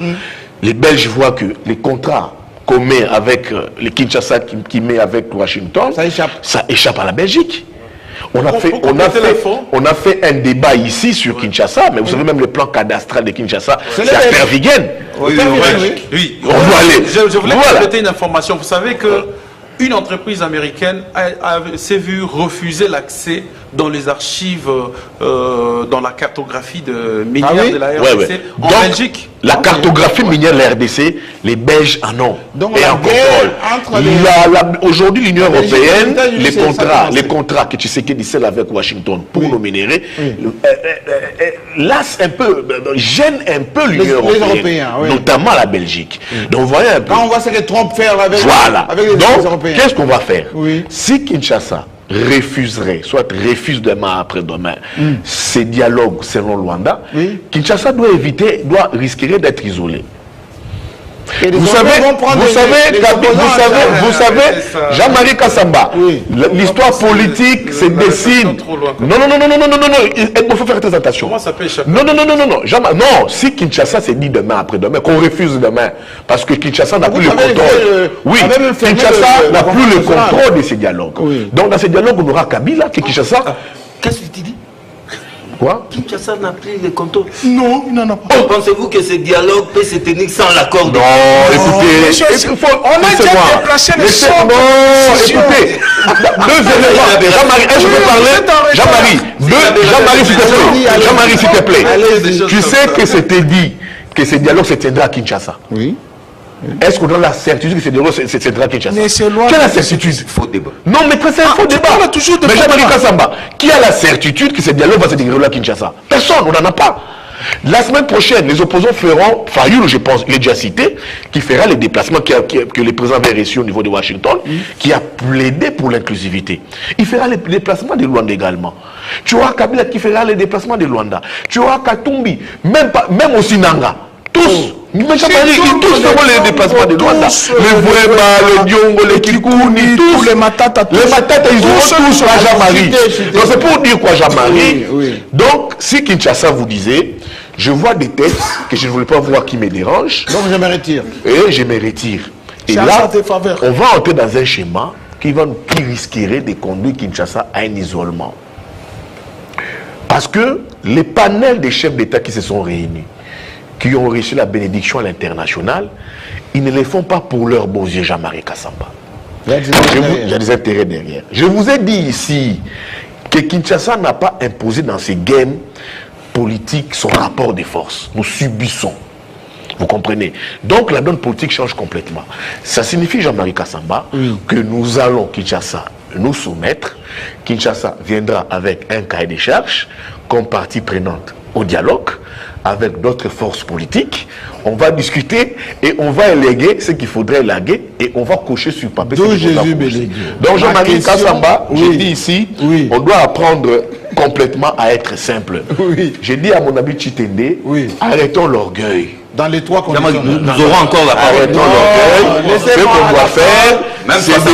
Les Belges voient que les contrats qu'on met avec les Kinshasa qui met avec Washington, ça échappe à la Belgique. On a fait un débat ici sur Kinshasa, mais vous savez même le plan cadastral de Kinshasa, c'est à Perviguen.
Oui.
On doit aller.
Je voulais compléter une information. Vous savez que une entreprise américaine s'est vue refuser l'accès dans les archives, dans la cartographie minière de la RDC en Belgique.
La cartographie minière de la RDC, les Belges en ont.
Donc,
et en contrôle. Aujourd'hui, l'Union européenne, les contrats que Tshisekedi scelle avec Washington pour nos minéraux, lassent un peu, gênent un peu l'Union européenne, notamment la Belgique. Donc, vous voyez un peu.
Quand on voit ce que Trump fait avec les Européens.
Qu'est-ce qu'on va faire? Si Kinshasa refuserait, soit refuse demain après-demain, ces dialogues selon Luanda, Kinshasa doit risquer d'être isolé. Vous savez, Jean-Marie Kassamba, l'histoire politique se dessine. Non, il faut faire très attention.
Comment ça peut échapper?
Non, si Kinshasa s'est dit demain après-demain, qu'on refuse demain, parce que Kinshasa n'a plus le contrôle. Kinshasa n'a plus le contrôle de ces dialogues. Donc dans ces dialogues, on aura Kabila, qui Kinshasa.
Qu'est-ce que tu dis?
Quoi?
Kinshasa n'a plus le contrôle.
Non, il n'en a pas.
Pensez-vous que ce dialogue peut se tenir sans l'accord?
Non, écoutez,
on a déjà déplacé les sons.
Non, écoutez, deux éléments. Jean-Marie, est-ce que je peux parler? Jean-Marie, s'il te plaît. Tu sais que c'était dit que ce dialogue se tiendra à Kinshasa.
Oui.
Est-ce qu'on a la certitude que ce dialogue se tiendra à Kinshasa? Quelle est la certitude?
Faux débat.
Non, mais c'est un faux débat. Mais Jean-Marie Kassamba, qui a la certitude que ce dialogue va se dérouler à Kinshasa? Personne, on n'en a pas. La semaine prochaine, les opposants feront, Fayoul, je pense, il est déjà cité, qui fera les déplacements que le président avait reçus au niveau de Washington, qui a plaidé pour l'inclusivité. Il fera les déplacements de Luanda également. Tu auras Kabila qui fera les déplacements de Luanda. Tu auras Katumbi, même aussi Nanga. Tous. Mais tous feront les déplacements de Luanda. Les Vwemba, les Diongo, les Kikouni, tous. Les Matata, ils auront tous à Jean-Marie. Donc c'est pour dire quoi, Jean-Marie? Donc, si Kinshasa vous disait, je vois des têtes que je ne voulais pas voir qui me dérangent.
Donc je me retire.
Et je me retire. Et là, on va entrer dans un schéma qui risquerait de conduire Kinshasa à un isolement. Parce que les panels des chefs d'État qui se sont réunis, qui ont reçu la bénédiction à l'international, ils ne le font pas pour leur beaux yeux, Jean-Marie Kassamba. Il y a des intérêts derrière. Je vous ai dit ici que Kinshasa n'a pas imposé dans ces games politiques son rapport de force. Nous subissons. Vous comprenez? Donc la donne politique change complètement. Ça signifie, Jean-Marie Kassamba, que nous allons, Kinshasa, nous soumettre. Kinshasa viendra avec un cahier de charges comme partie prenante au dialogue avec d'autres forces politiques. On va discuter et on va éléguer ce qu'il faudrait éléguer et on va cocher sur papier. Donc Jean-Marie Kassamba, j'ai dit ici, on doit apprendre complètement à être simple. J'ai dit à mon ami Chitende, arrêtons l'orgueil.
Dans les trois conditions.
Nous aurons encore la parole.
Arrêtons l'orgueil. Ce qu'on doit faire, c'est de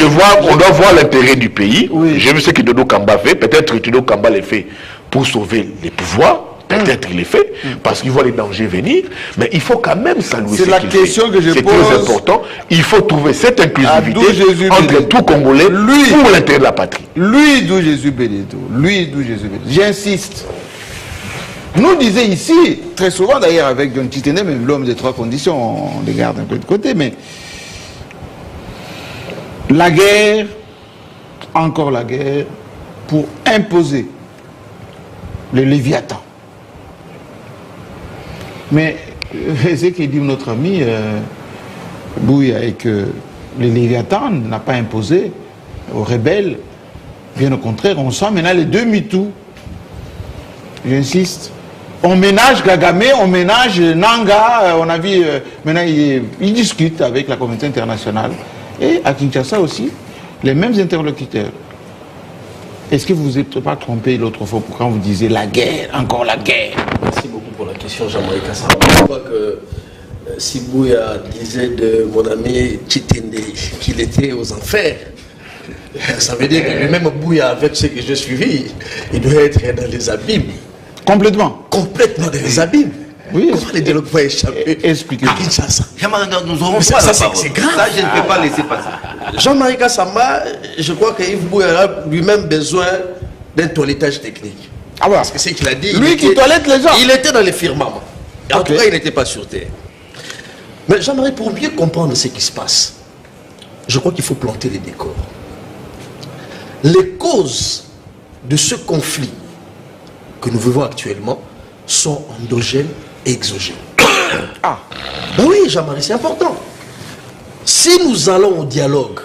voir. On doit voir l'intérêt du pays. J'ai vu ce que Dodo Kamba fait. Peut-être que Dodo Kamba le fait pour sauver les pouvoirs. Peut-être il le fait parce qu'il voit les dangers venir. Mais il faut quand même saluer ce qu'il fait.
C'est la question que je pose.
C'est très important. Il faut trouver cette inclusivité entre tout Congolais pour l'intérêt de la patrie.
Lui d'où Jésus Bénédou. Lui d'où Jésus Bénédou. J'insiste. Nous disait ici, très souvent d'ailleurs avec John Chitene, même l'homme des trois conditions, on les garde un peu de côté, mais la guerre, encore la guerre, pour imposer le Léviathan. Mais ce qu'il dit notre ami Bouya, et que le Léviathan n'a pas imposé aux rebelles, bien au contraire, on sent maintenant les demi-tours. J'insiste. On ménage Kagame, on ménage Nanga, on a vu, maintenant ils discutent avec la communauté internationale. Et à Kinshasa aussi, les mêmes interlocuteurs. Est-ce que vous vous êtes pas trompé l'autre fois quand vous disiez la guerre, encore la guerre?
Merci beaucoup pour la question, Jean-Marie Kassamba. Je crois que si Bouya disait de mon ami Chitende qu'il était aux enfers, ça veut dire que lui-même Bouya, avec ce que j'ai suivi, il doit être dans les abîmes.
Complètement.
Complètement dans les abîmes.
Oui.
Comment les dialogues vont échapper?
Expliquez-moi.
À Kinshasa.
Nous aurons
ça, c'est grave.
Ça, je ne peux pas laisser passer.
Jean-Marie Kassamba, je crois que Yves Bouya a lui-même besoin d'un toilettage technique.
Ah ouais.
Parce que c'est qu'il a dit.
Lui qui toilette les gens.
Il était dans les firmaments. En tout cas, il n'était pas sur terre. Mais Jean-Marie, pour mieux comprendre ce qui se passe, je crois qu'il faut planter les décors. Les causes de ce conflit que nous vivons actuellement sont endogènes et exogènes. Ah, ben oui, Jean-Marie, c'est important. Si nous allons au dialogue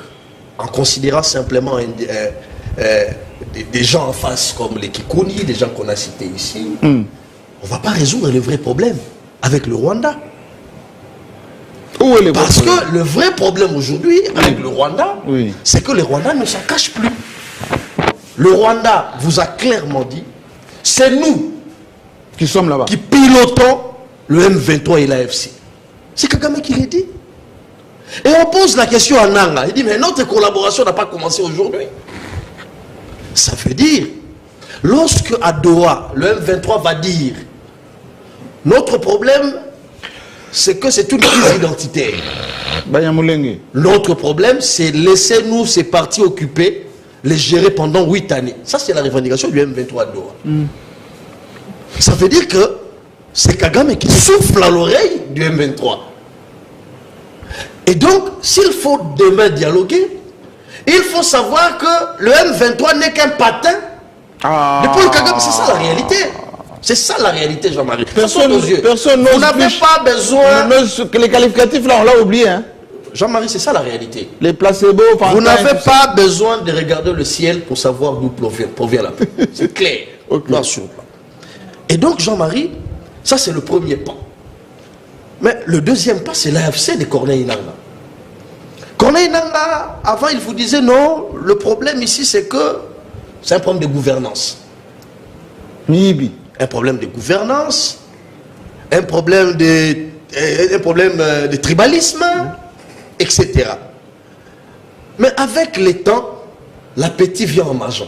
en considérant simplement des gens en face comme les Kikuni, des gens qu'on a cités ici, on ne va pas résoudre le vrai problème avec le Rwanda. Parce que le vrai problème aujourd'hui avec le Rwanda, c'est que le Rwanda ne s'en cache plus. Le Rwanda vous a clairement dit, c'est nous
qui sommes là-bas,
qui pilotons le M23 et l'AFC. C'est Kagame qui l'a dit. Et on pose la question à Nanga. Il dit, mais notre collaboration n'a pas commencé aujourd'hui. Ça veut dire, lorsque à Doha, le M23 va dire, notre problème, c'est que c'est une crise identitaire. L'autre problème, c'est laisser-nous ces partis occupés, les gérer pendant 8 années. Ça, c'est la revendication du M23 à Doha. Ça veut dire que c'est Kagame qui souffle à l'oreille du M23. Et donc, s'il faut demain dialoguer, il faut savoir que le M23 n'est qu'un patin de Paul Kagame. C'est ça la réalité. C'est ça la réalité, Jean-Marie.
Personne
vous n'avez pas besoin...
Les qualificatifs, là, on l'a oublié. Hein.
Jean-Marie, c'est ça la réalité.
Les placebos...
Vous n'avez pas besoin de regarder le ciel pour savoir d'où provient la pluie. C'est clair. Noir sur blanc. Et donc, Jean-Marie, ça c'est le premier pas. Mais le deuxième pas, c'est l'AFC de Corneille Nangaa. Corneille Nangaa, avant, il vous disait non, le problème ici, c'est que c'est un problème de gouvernance. Un problème de gouvernance, un problème de tribalisme, etc. Mais avec le temps, l'appétit vient en mangeant.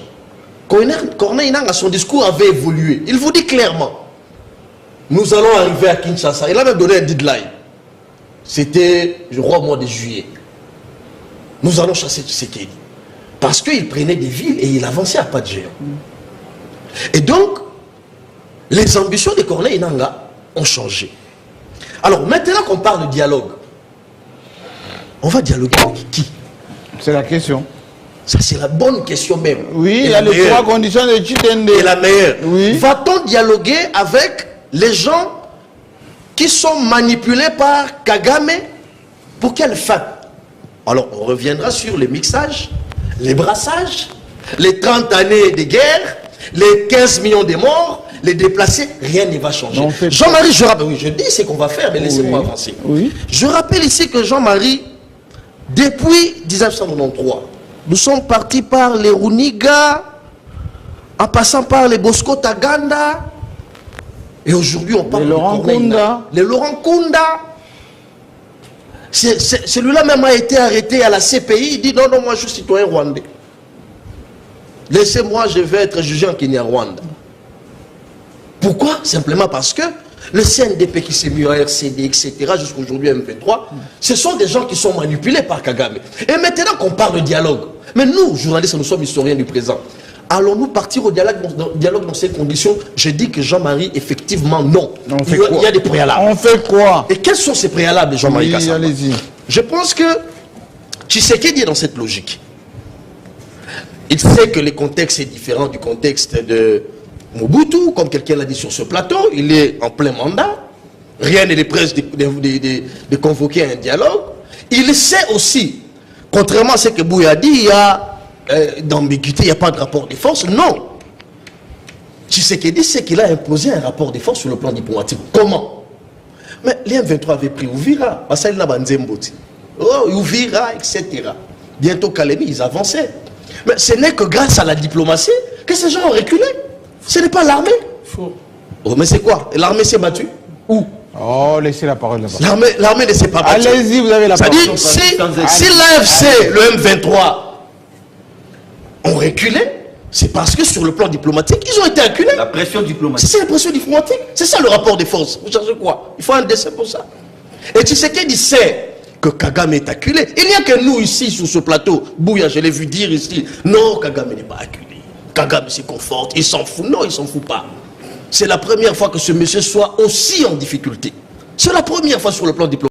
Corneille Nangaa, son discours avait évolué. Il vous dit clairement, nous allons arriver à Kinshasa. Il a même donné un deadline. C'était, je crois, au mois de juillet. Nous allons chasser Tshisekedi. Parce qu'il prenait des villes et il avançait à pas de géant. Et donc, Les ambitions de Corneille Nangaa ont changé. Alors maintenant qu'on parle de dialogue, on va dialoguer avec qui?
C'est la question.
Ça, c'est la bonne question même.
Oui, il y a les 3 conditions de Chitende.
Et la meilleure.
Oui.
Va-t-on dialoguer avec les gens qui sont manipulés par Kagame? Pour quelle fin? Alors, on reviendra sur les mixages, les brassages, les 30 années de guerre, les 15 millions de morts, les déplacés, rien ne va changer. Jean-Marie, je rappelle, oui, je dis ce qu'on va faire, mais laissez-moi avancer.
Oui.
Je rappelle ici que Jean-Marie, depuis 1993, nous sommes partis par les Runiga, en passant par les Bosco Taganda, et aujourd'hui on parle de
Laurent Kunda.
Les Laurent Kunda. Celui-là même a été arrêté à la CPI, il dit non, non, moi je suis citoyen rwandais. Laissez-moi, je vais être jugé en Kenya-Rwanda. Pourquoi? Simplement parce que le CNDP qui s'est mis en RCD, etc., jusqu'aujourd'hui M23, ce sont des gens qui sont manipulés par Kagame. Et maintenant qu'on parle de dialogue, mais nous, journalistes, nous sommes historiens du présent, allons-nous partir au dialogue dans ces conditions? Je dis que Jean-Marie, effectivement, non. Il y a des préalables.
On fait quoi?
Et quels sont ces préalables, Jean-Marie Kassamba?
Allez-y.
Je pense que Tshisekedi est dans cette logique. Il sait que le contexte est différent du contexte de Mobutu, comme quelqu'un l'a dit sur ce plateau. Il est en plein mandat. Rien ne les presse de convoquer un dialogue. Il sait aussi, contrairement à ce que Bouya a dit, il y a d'ambiguïté, il n'y a pas de rapport de force. Non. Tshisekedi sait qu'il a imposé un rapport de force sur le plan diplomatique. Comment? Mais les M23 avaient pris Ouvira, Ouvira, etc. Bientôt Kalemi, ils avançaient. Mais ce n'est que grâce à la diplomatie que ces gens ont reculé. Ce n'est pas l'armée. Oh, mais c'est quoi? L'armée s'est battue? Où?
Oh, laissez la parole là-bas.
L'armée ne s'est pas battue.
Allez-y, vous avez la parole.
C'est-à-dire, si l'AFC, le M23, ont reculé, c'est parce que sur le plan diplomatique, ils ont été acculés.
La pression diplomatique.
C'est la pression diplomatique. C'est ça le rapport de force. Vous cherchez quoi? Il faut un dessin pour ça. Et Tshisekedi sait que Kagame est acculé. Il n'y a que nous ici sur ce plateau. Bouya, je l'ai vu dire ici. Non, Kagame n'est pas acculé. Kagame se conforte. Il s'en fout. Non, il s'en fout pas. C'est la première fois que ce monsieur soit aussi en difficulté. C'est la première fois sur le plan diplomatique.